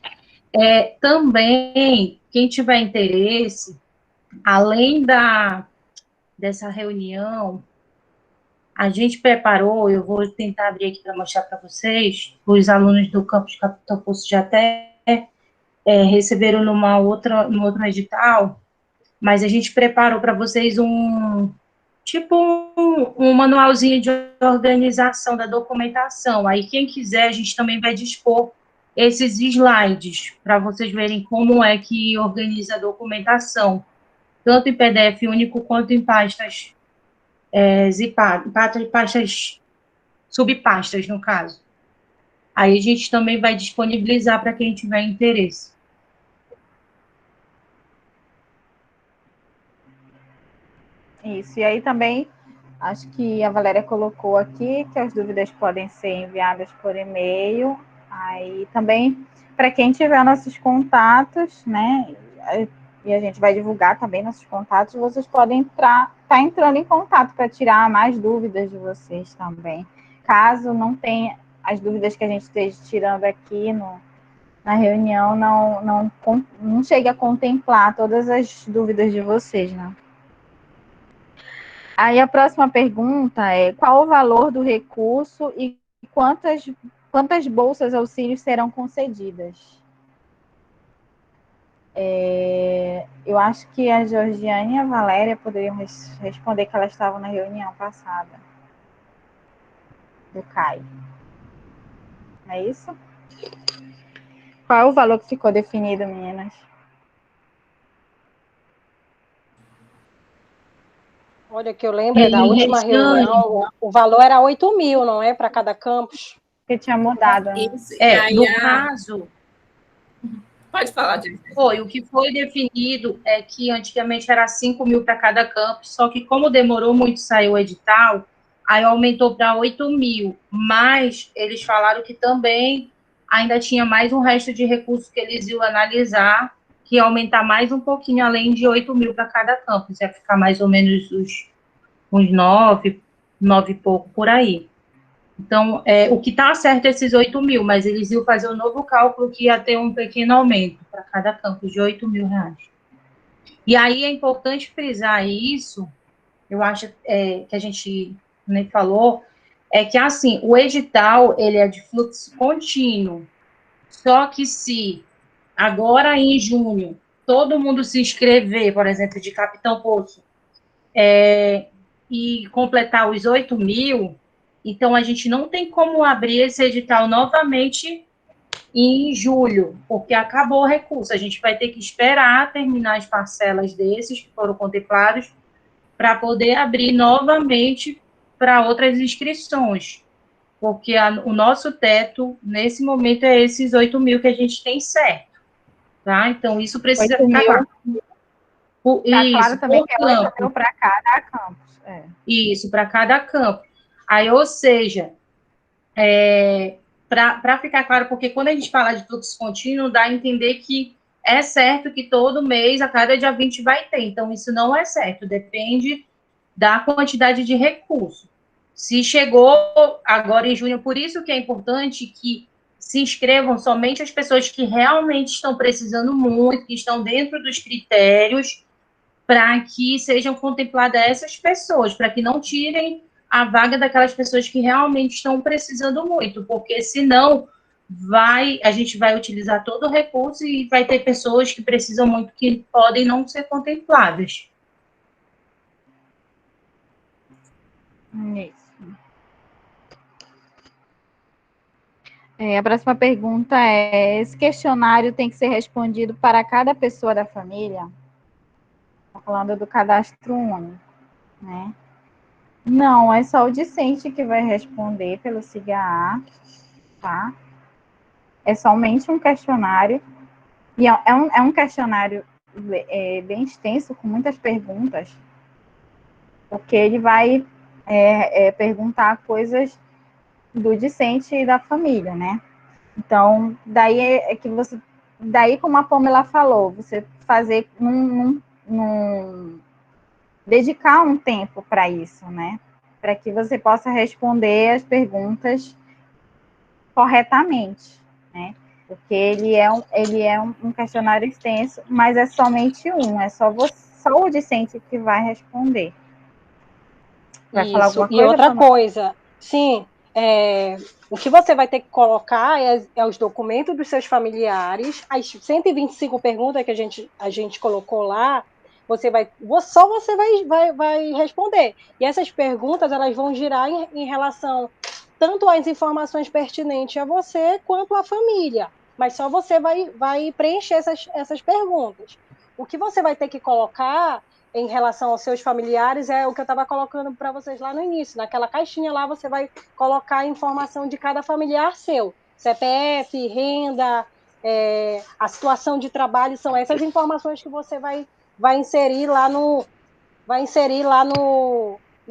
Speaker 1: Também, quem tiver interesse, além dessa reunião, a gente preparou, eu vou tentar abrir aqui para mostrar para vocês, os alunos do campus Capitão Poço já até receberam num outro edital, mas a gente preparou para vocês um manualzinho de organização da documentação. Aí, quem quiser, a gente também vai dispor esses slides para vocês verem como é que organiza a documentação, tanto em PDF único quanto em pastas zipadas, pastas subpastas, no caso. Aí a gente também vai disponibilizar para quem tiver interesse.
Speaker 3: Isso, e aí também, acho que a Valéria colocou aqui que as dúvidas podem ser enviadas por e-mail, aí também, para quem tiver nossos contatos, né, e a gente vai divulgar também nossos contatos, vocês podem estar entrando em contato para tirar mais dúvidas de vocês também. Caso não tenha as dúvidas que a gente esteja tirando aqui na reunião, não chegue a contemplar todas as dúvidas de vocês, né? Aí a próxima pergunta é: qual o valor do recurso e quantas bolsas auxílios serão concedidas? Eu acho que a Georgiane e a Valéria poderiam responder, que elas estavam na reunião passada do CAI. É isso? Qual é o valor que ficou definido, meninas?
Speaker 2: Olha, que eu lembro da última reunião, o valor era 8 mil, não é? Para cada campus.
Speaker 3: Que tinha mudado. Né?
Speaker 1: No caso...
Speaker 4: Pode falar, Jennifer.
Speaker 1: O que foi definido é que antigamente era 5 mil para cada campus, só que como demorou muito sair o edital, aí aumentou para 8 mil, mas eles falaram que também ainda tinha mais um resto de recursos que eles iam analisar, que ia aumentar mais um pouquinho, além de 8 mil para cada campus, ia ficar mais ou menos uns 9 e pouco por aí. Então, o que está certo é esses 8 mil, mas eles iam fazer um novo cálculo que ia ter um pequeno aumento para cada campus de 8 mil reais. E aí é importante frisar isso, eu acho que a gente nem falou, é que, assim, o edital, ele é de fluxo contínuo, só que se agora em junho todo mundo se inscrever, por exemplo, de Capitão Poço, e completar os 8 mil, então a gente não tem como abrir esse edital novamente em julho, porque acabou o recurso. A gente vai ter que esperar terminar as parcelas desses que foram contemplados para poder abrir novamente para outras inscrições, porque o nosso teto, nesse momento, é esses 8 mil que a gente tem certo, tá? Então, isso precisa ficar claro.
Speaker 3: Está claro também que é 8 mil para cada campus.
Speaker 1: Isso, para cada campo. Aí, ou seja, para ficar claro, porque quando a gente fala de fluxo contínuo, dá a entender que é certo que todo mês, a cada dia 20 vai ter. Então, isso não é certo, depende da quantidade de recurso. Se chegou agora em junho, por isso que é importante que se inscrevam somente as pessoas que realmente estão precisando muito, que estão dentro dos critérios, para que sejam contempladas essas pessoas, para que não tirem a vaga daquelas pessoas que realmente estão precisando muito, porque senão a gente vai utilizar todo o recurso e vai ter pessoas que precisam muito que podem não ser contempladas.
Speaker 3: Isso. A próxima pergunta é: esse questionário tem que ser respondido para cada pessoa da família? Está falando do cadastro único, né? Não, é só o discente que vai responder pelo SIGA-A, tá? É somente um questionário, e é um questionário bem extenso, com muitas perguntas, porque ele vai perguntar coisas do discente e da família, né? Então, daí como a Pamela falou, você fazer dedicar um tempo para isso, né? Para que você possa responder as perguntas corretamente, né? Porque ele é um questionário extenso, mas é somente um, é só o discente que vai responder. Vai falar
Speaker 2: Isso,
Speaker 3: alguma
Speaker 2: e
Speaker 3: coisa,
Speaker 2: outra
Speaker 3: Pamela?
Speaker 2: coisa, sim, o que você vai ter que colocar é os documentos dos seus familiares, as 125 perguntas que a gente colocou lá, só você vai responder. E essas perguntas, elas vão girar em relação tanto às informações pertinentes a você, quanto à família, mas só você vai preencher essas perguntas. O que você vai ter que colocar em relação aos seus familiares é o que eu estava colocando para vocês lá no início. Naquela caixinha lá você vai colocar a informação de cada familiar seu. CPF, renda, a situação de trabalho, são essas informações que você vai inserir lá no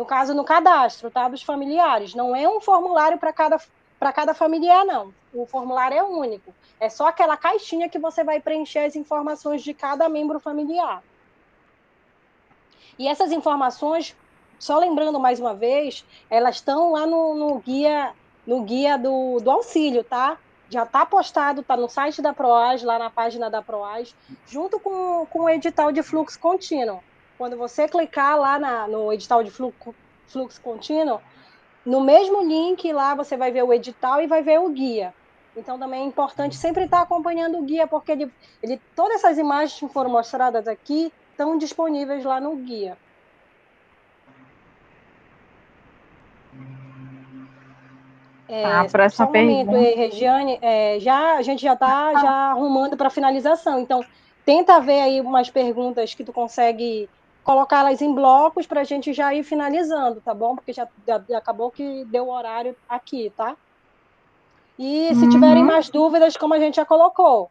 Speaker 2: caso, no cadastro, tá? Dos familiares. Não é um formulário para cada familiar, não. O formulário é único. É só aquela caixinha que você vai preencher as informações de cada membro familiar. E essas informações, só lembrando mais uma vez, elas estão lá no guia do auxílio, tá? Já está postado, está no site da PROAS, lá na página da PROAS, junto com o edital de fluxo contínuo. Quando você clicar lá no edital de fluxo contínuo, no mesmo link lá você vai ver o edital e vai ver o guia. Então também é importante sempre estar acompanhando o guia, porque todas essas imagens que foram mostradas aqui estão disponíveis lá no guia.
Speaker 3: A próxima
Speaker 2: Só um momento,
Speaker 3: pergunta.
Speaker 2: Regiane, a gente já está arrumando para finalização, então tenta ver aí umas perguntas que tu consegue colocá-las em blocos para a gente já ir finalizando, tá bom? Porque já acabou que deu o horário aqui, tá? E se tiverem mais dúvidas, como a gente já colocou,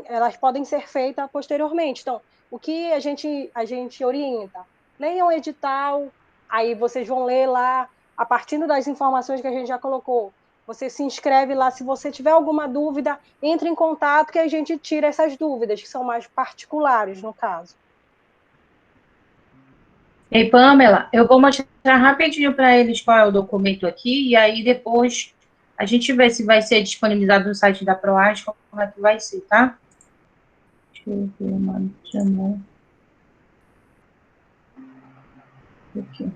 Speaker 2: elas podem ser feitas posteriormente. Então, o que a gente orienta? Leiam o edital, aí vocês vão ler lá, a partir das informações que a gente já colocou. Você se inscreve lá, se você tiver alguma dúvida, entre em contato que a gente tira essas dúvidas, que são mais particulares, no caso.
Speaker 1: Ei, Pamela, eu vou mostrar rapidinho para eles qual é o documento aqui, e aí depois a gente vê se vai ser disponibilizado no site da PROAS, como é que vai ser, tá? Deixa eu ver, mano, chamou. Aqui.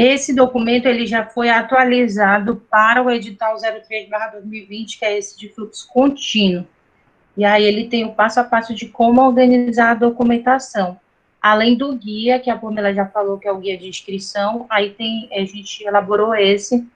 Speaker 1: Esse documento ele já foi atualizado para o edital 03/2020, que é esse de fluxo contínuo. E aí ele tem o passo a passo de como organizar a documentação. Além do guia, que a Pamela já falou, que é o guia de inscrição, aí a gente elaborou esse,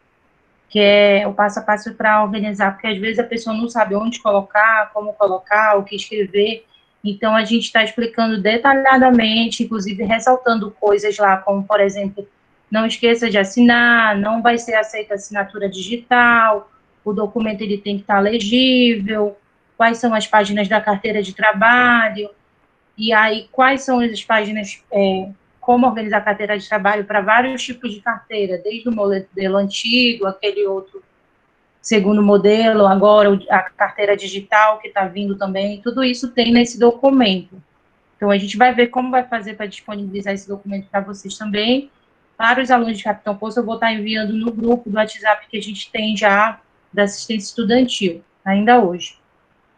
Speaker 1: que é o passo a passo para organizar, porque às vezes a pessoa não sabe onde colocar, como colocar, o que escrever. Então, a gente está explicando detalhadamente, inclusive ressaltando coisas lá, como, por exemplo, não esqueça de assinar, não vai ser aceita assinatura digital, o documento ele tem que estar legível, quais são as páginas da carteira de trabalho, e aí quais são as páginas, como organizar a carteira de trabalho para vários tipos de carteira, desde o modelo antigo, aquele outro segundo modelo, agora a carteira digital que está vindo também, tudo isso tem nesse documento. Então, a gente vai ver como vai fazer para disponibilizar esse documento para vocês também. Para os alunos de Capitão Poço, eu vou estar enviando no grupo do WhatsApp que a gente tem já da assistência estudantil, ainda hoje.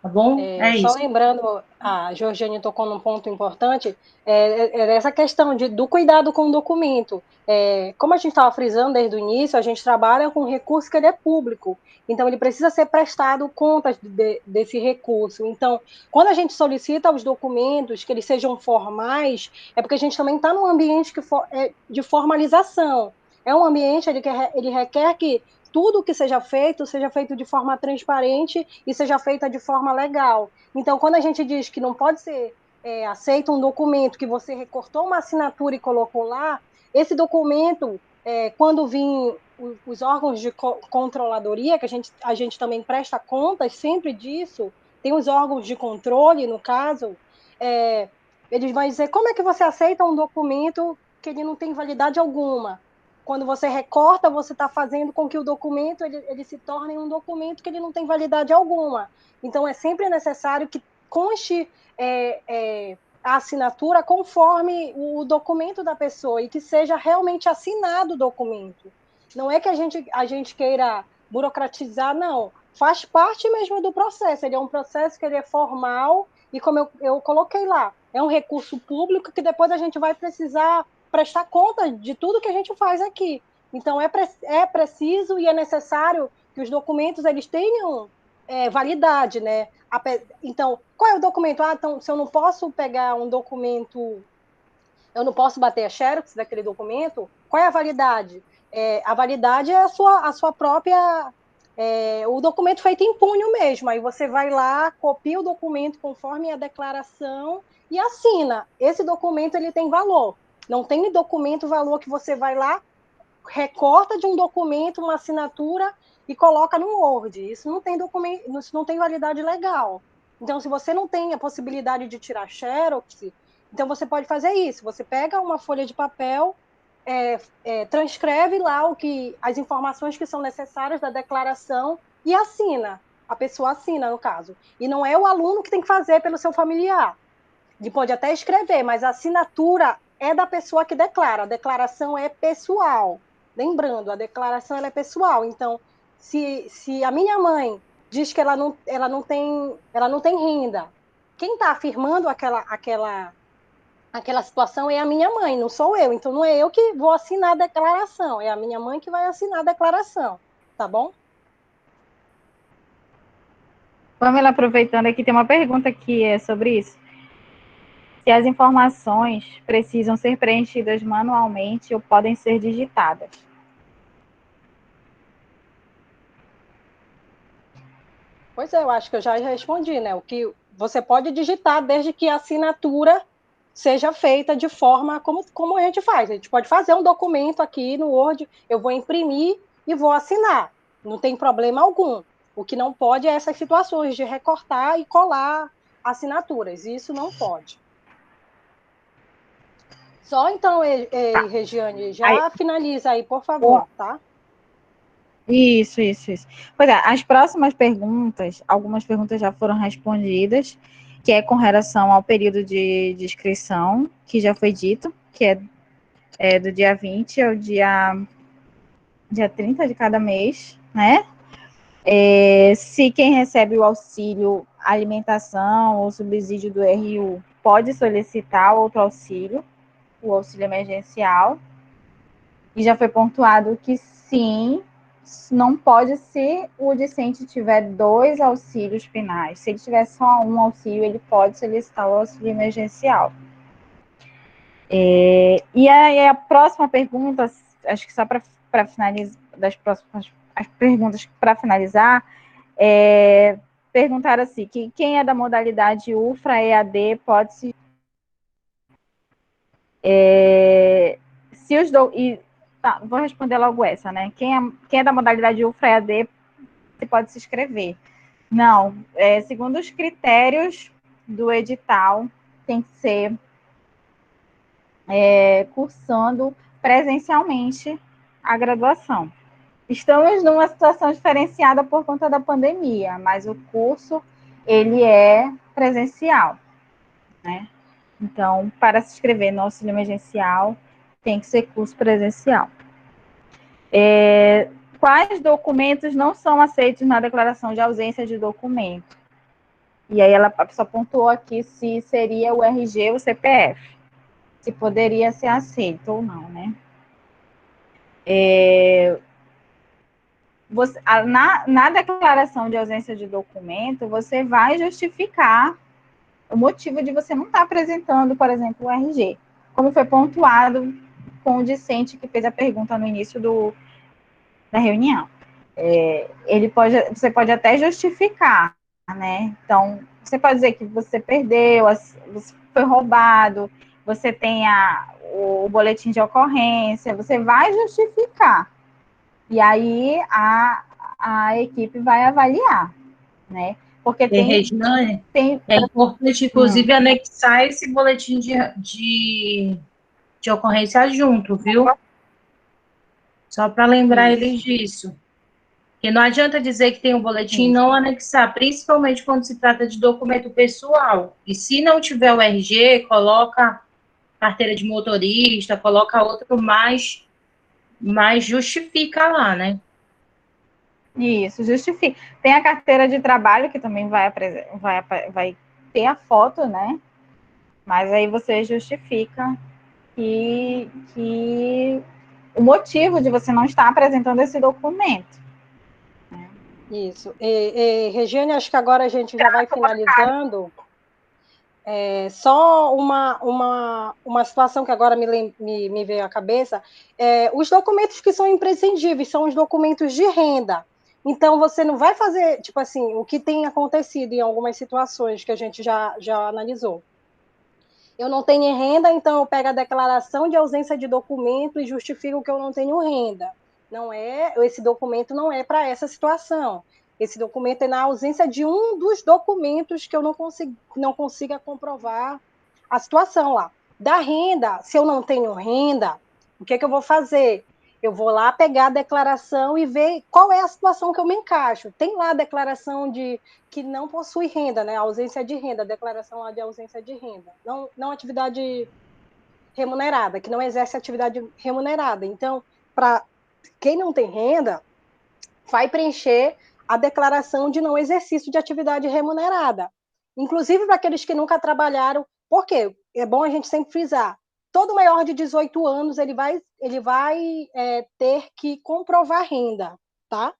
Speaker 1: Tá bom?
Speaker 2: Só
Speaker 1: isso.
Speaker 2: lembrando, a Georgiane tocou num ponto importante, essa questão do cuidado com o documento. Como a gente estava frisando desde o início, a gente trabalha com um recurso que ele é público, então ele precisa ser prestado contas desse recurso. Então, quando a gente solicita os documentos, que eles sejam formais, é porque a gente também está num ambiente de formalização. É um ambiente ele requer que tudo que seja feito de forma transparente e seja feita de forma legal. Então, quando a gente diz que não pode ser aceito um documento que você recortou uma assinatura e colocou lá, esse documento, quando vir os órgãos de controladoria, que a gente também presta contas sempre disso, tem os órgãos de controle, no caso, eles vão dizer como é que você aceita um documento que ele não tem validade alguma. Quando você recorta, você está fazendo com que o documento ele se torne um documento que ele não tem validade alguma. Então, é sempre necessário que conste a assinatura conforme o documento da pessoa e que seja realmente assinado o documento. Não é que a gente queira burocratizar, não. Faz parte mesmo do processo. Ele é um processo que ele é formal e, como eu coloquei lá, é um recurso público que depois a gente vai precisar prestar conta de tudo que a gente faz aqui. Então, é preciso e é necessário que os documentos eles tenham validade, né? Então, qual é o documento? Então, se eu não posso pegar um documento, eu não posso bater a xerox daquele documento, qual é a validade? A validade é a sua própria... o documento feito em punho mesmo. Aí você vai lá, copia o documento conforme a declaração e assina. Esse documento ele tem valor. Não tem documento valor que você vai lá, recorta de um documento uma assinatura e coloca no Word. Isso não tem documento, isso não tem validade legal. Então, se você não tem a possibilidade de tirar xerox, então você pode fazer isso. Você pega uma folha de papel, transcreve lá as informações que são necessárias da declaração e assina. A pessoa assina, no caso. E não é o aluno que tem que fazer pelo seu familiar. Ele pode até escrever, mas a assinatura é da pessoa que declara. A declaração é pessoal. Lembrando, a declaração ela é pessoal. Então, se a minha mãe diz que ela não tem renda, quem está afirmando aquela situação é a minha mãe, não sou eu. Então, não é eu que vou assinar a declaração, é a minha mãe que vai assinar a declaração. Tá bom?
Speaker 3: Pamela, aproveitando aqui, tem uma pergunta que é sobre isso. Se as informações precisam ser preenchidas manualmente ou podem ser digitadas.
Speaker 2: Pois é, eu acho que eu já respondi, né? O que você pode digitar desde que a assinatura seja feita de forma como a gente faz. A gente pode fazer um documento aqui no Word, eu vou imprimir e vou assinar. Não tem problema algum. O que não pode é essas situações de recortar e colar assinaturas. Isso não pode. Só então, Regiane, já finaliza aí, por favor, tá?
Speaker 3: Isso. Pois é, as próximas perguntas, algumas perguntas já foram respondidas, que é com relação ao período de inscrição, que já foi dito, que é do dia 20 ao dia 30 de cada mês, né? Se quem recebe o auxílio alimentação ou subsídio do RU pode solicitar outro auxílio, o auxílio emergencial, e já foi pontuado que sim, não pode se o discente tiver 2 auxílios finais. Se ele tiver só um auxílio, ele pode solicitar o auxílio emergencial. E aí a próxima pergunta, acho que só para finalizar, das próximas as perguntas para finalizar, perguntaram assim, que quem é da modalidade UFRA EAD pode se... vou responder logo essa, né? Quem é da modalidade UFRA EAD pode se inscrever. Não, segundo os critérios do edital, tem que ser cursando presencialmente a graduação. Estamos numa situação diferenciada por conta da pandemia, mas o curso, ele é presencial, né? Então, para se inscrever no auxílio emergencial, tem que ser curso presencial. Quais documentos não são aceitos na declaração de ausência de documento? E aí a pessoa pontuou aqui se seria o RG ou o CPF, se poderia ser aceito ou não, né? Na declaração de ausência de documento, você vai justificar o motivo de você não estar apresentando, por exemplo, o RG, como foi pontuado com o discente que fez a pergunta no início da reunião. Você pode até justificar, né? Então, você pode dizer que você perdeu, você foi roubado, você tem o boletim de ocorrência, você vai justificar. E aí a equipe vai avaliar, né? Porque
Speaker 1: Regina, é importante, inclusive, anexar esse boletim de ocorrência junto, viu? Só para lembrar eles disso. Porque não adianta dizer que tem um boletim e não anexar, principalmente quando se trata de documento pessoal. E se não tiver o RG, coloca carteira de motorista, coloca outro, mas justifica lá, né?
Speaker 3: Isso, justifica. Tem a carteira de trabalho, que também vai ter a foto, né? Mas aí você justifica que o motivo de você não estar apresentando esse documento.
Speaker 2: Isso. Regiane, acho que agora a gente já vai finalizando. Só uma situação que agora me veio à cabeça. Os documentos que são imprescindíveis são os documentos de renda. Então, você não vai fazer, tipo assim, o que tem acontecido em algumas situações que a gente já analisou. Eu não tenho renda, então eu pego a declaração de ausência de documento e justifico que eu não tenho renda. Esse documento não é para essa situação. Esse documento é na ausência de um dos documentos que eu não consiga comprovar a situação lá. Da renda, se eu não tenho renda, o que eu vou fazer? Eu vou lá pegar a declaração e ver qual é a situação que eu me encaixo. Tem lá a declaração de que não possui renda, né? Ausência de renda, declaração lá de ausência de renda. Não atividade remunerada, que não exerce atividade remunerada. Então, para quem não tem renda, vai preencher a declaração de não exercício de atividade remunerada. Inclusive para aqueles que nunca trabalharam. Por quê? É bom a gente sempre frisar. Todo maior de 18 anos, ele vai ter que comprovar renda, tá?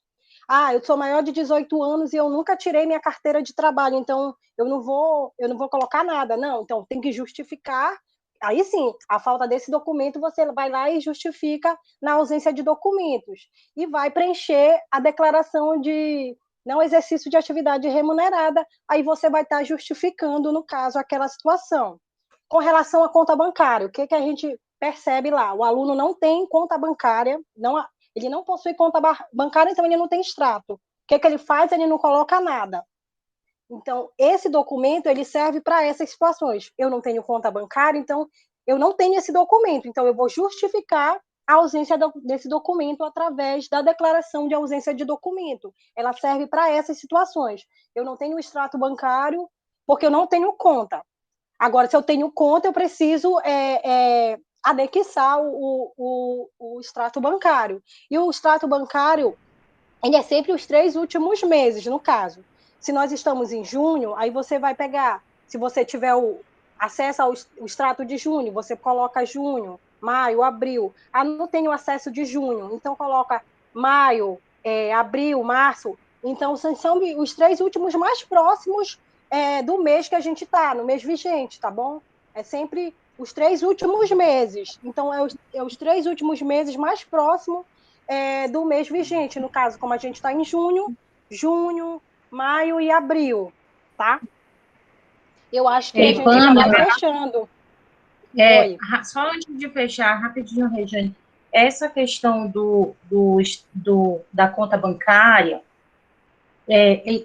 Speaker 2: Eu sou maior de 18 anos e eu nunca tirei minha carteira de trabalho, então eu não vou colocar nada. Não, então tem que justificar. Aí sim, a falta desse documento, você vai lá e justifica na ausência de documentos. E vai preencher a declaração de não exercício de atividade remunerada. Aí você vai estar justificando, no caso, aquela situação. Com relação à conta bancária, o que a gente percebe lá? O aluno não tem conta bancária, ele não possui conta bancária, então ele não tem extrato. O que ele faz? Ele não coloca nada. Então, esse documento, ele serve para essas situações. Eu não tenho conta bancária, então eu não tenho esse documento. Então, eu vou justificar a ausência desse documento através da declaração de ausência de documento. Ela serve para essas situações. Eu não tenho extrato bancário porque eu não tenho conta. Agora, se eu tenho conta, eu preciso anexar o extrato bancário. E o extrato bancário, ele é sempre os 3 últimos meses, no caso. Se nós estamos em junho, aí você vai pegar, se você tiver acesso ao extrato de junho, você coloca junho, maio, abril. Não tenho acesso de junho, então coloca maio, abril, março. Então, são os 3 últimos mais próximos do mês que a gente está, no mês vigente, tá bom? É sempre os 3 últimos meses. Então, é os 3 últimos meses mais próximos do mês vigente. No caso, como a gente está em junho, maio e abril, tá? Eu acho que a gente já vai fechando.
Speaker 1: Só antes de fechar, rapidinho, Regiane, essa questão da conta bancária,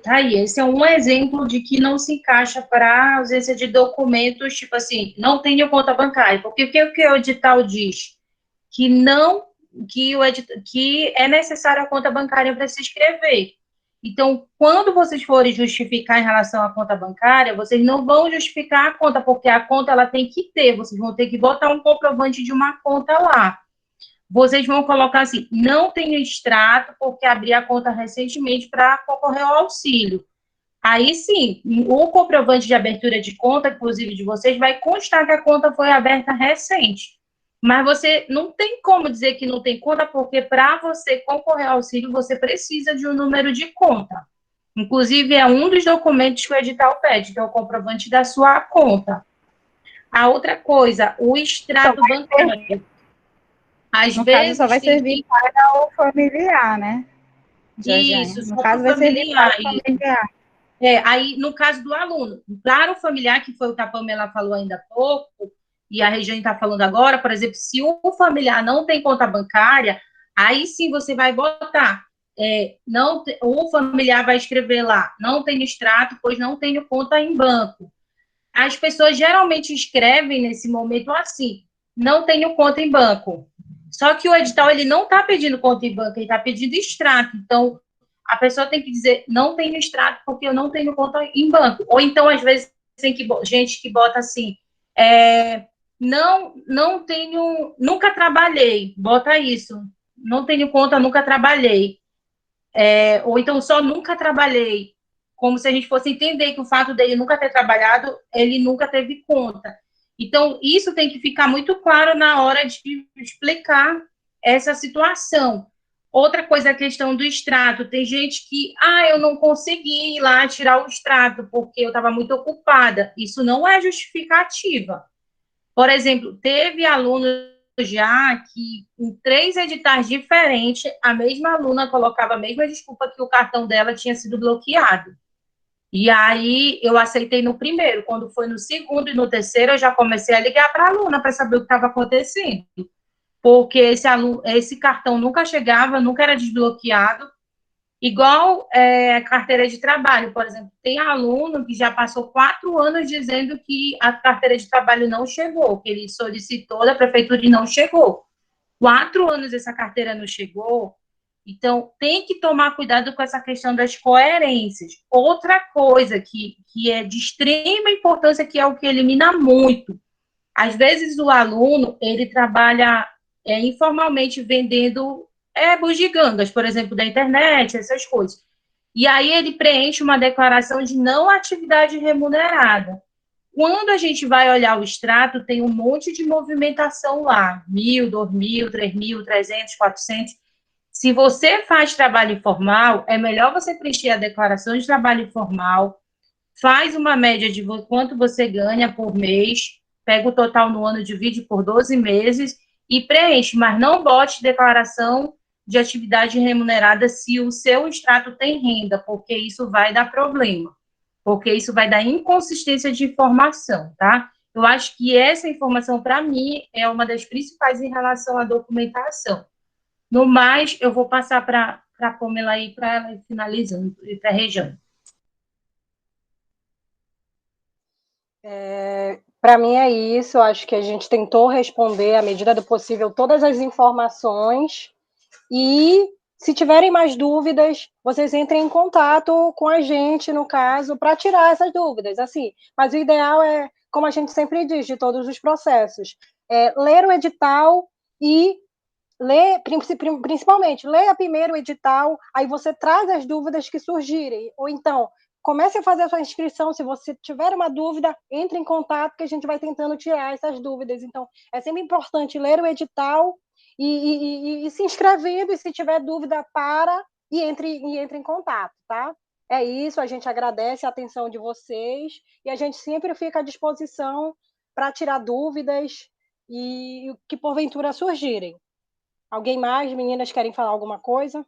Speaker 1: tá aí, esse é um exemplo de que não se encaixa para ausência de documentos, tipo assim, não tenho conta bancária, porque o que o edital diz? Que é necessário a conta bancária para se inscrever. Então, quando vocês forem justificar em relação à conta bancária, vocês não vão justificar a conta, porque a conta ela tem que ter, vocês vão ter que botar um comprovante de uma conta lá. Vocês vão colocar assim, não tenho extrato, porque abri a conta recentemente para concorrer ao auxílio. Aí sim, o comprovante de abertura de conta, inclusive de vocês, vai constar que a conta foi aberta recente. Mas você não tem como dizer que não tem conta, porque para você concorrer ao auxílio, você precisa de um número de conta. Inclusive, é um dos documentos que o edital pede, que é o comprovante da sua conta. A outra coisa, o extrato bancário.
Speaker 3: Às vezes, só vai servir para o familiar, né?
Speaker 1: Isso,
Speaker 3: no caso, vai servir para o familiar.
Speaker 1: Aí, no caso do aluno, para o familiar, que foi o que a Pamela falou ainda há pouco, e a Regiane está falando agora, por exemplo, se um familiar não tem conta bancária, aí sim você vai botar, o familiar vai escrever lá, não tenho extrato, pois não tenho conta em banco. As pessoas geralmente escrevem nesse momento assim, não tenho conta em banco. Só que o edital, ele não está pedindo conta em banco, ele está pedindo extrato. Então, a pessoa tem que dizer, não tenho extrato porque eu não tenho conta em banco. Ou então, às vezes, tem gente que bota assim, não tenho, nunca trabalhei, bota isso, não tenho conta, nunca trabalhei. Ou então, só nunca trabalhei, como se a gente fosse entender que o fato dele nunca ter trabalhado, ele nunca teve conta. Então, isso tem que ficar muito claro na hora de explicar essa situação. Outra coisa, a questão do extrato. Tem gente que, eu não consegui ir lá tirar o extrato porque eu estava muito ocupada. Isso não é justificativa. Por exemplo, teve aluno já que, em 3 editais diferentes, a mesma aluna colocava a mesma desculpa que o cartão dela tinha sido bloqueado. E aí, eu aceitei no primeiro. Quando foi no segundo e no terceiro, eu já comecei a ligar para a aluna para saber o que estava acontecendo. Porque esse cartão nunca chegava, nunca era desbloqueado. Igual a carteira de trabalho, por exemplo. Tem aluno que já passou 4 anos dizendo que a carteira de trabalho não chegou, que ele solicitou da prefeitura e não chegou. 4 anos essa carteira não chegou. Então, tem que tomar cuidado com essa questão das coerências. Outra coisa que é de extrema importância, que é o que elimina muito. Às vezes, o aluno, ele trabalha informalmente vendendo bugigangas, por exemplo, da internet, essas coisas. E aí, ele preenche uma declaração de não atividade remunerada. Quando a gente vai olhar o extrato, tem um monte de movimentação lá, 1.000, 2.000, 3.000, 300, 400. Se você faz trabalho informal, é melhor você preencher a declaração de trabalho informal, faz uma média de quanto você ganha por mês, pega o total no ano, divide por 12 meses e preenche, mas não bote declaração de atividade remunerada se o seu extrato tem renda, porque isso vai dar problema, porque isso vai dar inconsistência de informação, tá? Eu acho que essa informação, para mim, é uma das principais em relação à documentação. No mais, eu vou passar para a Pamela aí, para ela ir finalizando, e para a Regiane.
Speaker 2: Para mim é isso, eu acho que a gente tentou responder, à medida do possível, todas as informações, e se tiverem mais dúvidas, vocês entrem em contato com a gente, no caso, para tirar essas dúvidas, assim, mas o ideal é, como a gente sempre diz, de todos os processos, ler o edital e principalmente, leia primeiro o edital, aí você traz as dúvidas que surgirem, ou então, comece a fazer a sua inscrição, se você tiver uma dúvida, entre em contato, que a gente vai tentando tirar essas dúvidas. Então, é sempre importante ler o edital e se inscrevendo, e se tiver dúvida, entre em contato, tá? É isso, a gente agradece a atenção de vocês, e a gente sempre fica à disposição para tirar dúvidas e que porventura surgirem. Alguém mais? Meninas, querem falar alguma coisa?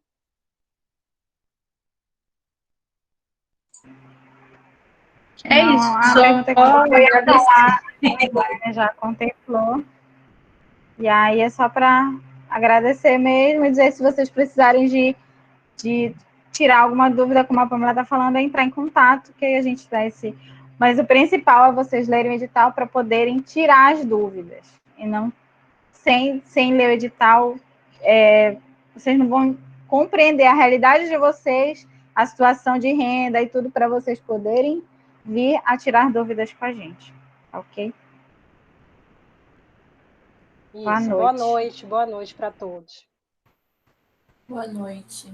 Speaker 1: É
Speaker 3: Não,
Speaker 1: isso.
Speaker 3: a
Speaker 1: Só
Speaker 3: pergunta que eu ia falar, a já contemplou. E aí é só para agradecer mesmo e dizer, se vocês precisarem de tirar alguma dúvida, como a Pamela está falando, é entrar em contato, que aí a gente dá esse... Mas o principal é vocês lerem o edital para poderem tirar as dúvidas. E não, sem ler o edital, vocês não vão compreender a realidade de vocês, a situação de renda e tudo, para vocês poderem vir a tirar dúvidas com a gente, ok?
Speaker 2: Isso, boa noite para todos.
Speaker 4: Boa noite.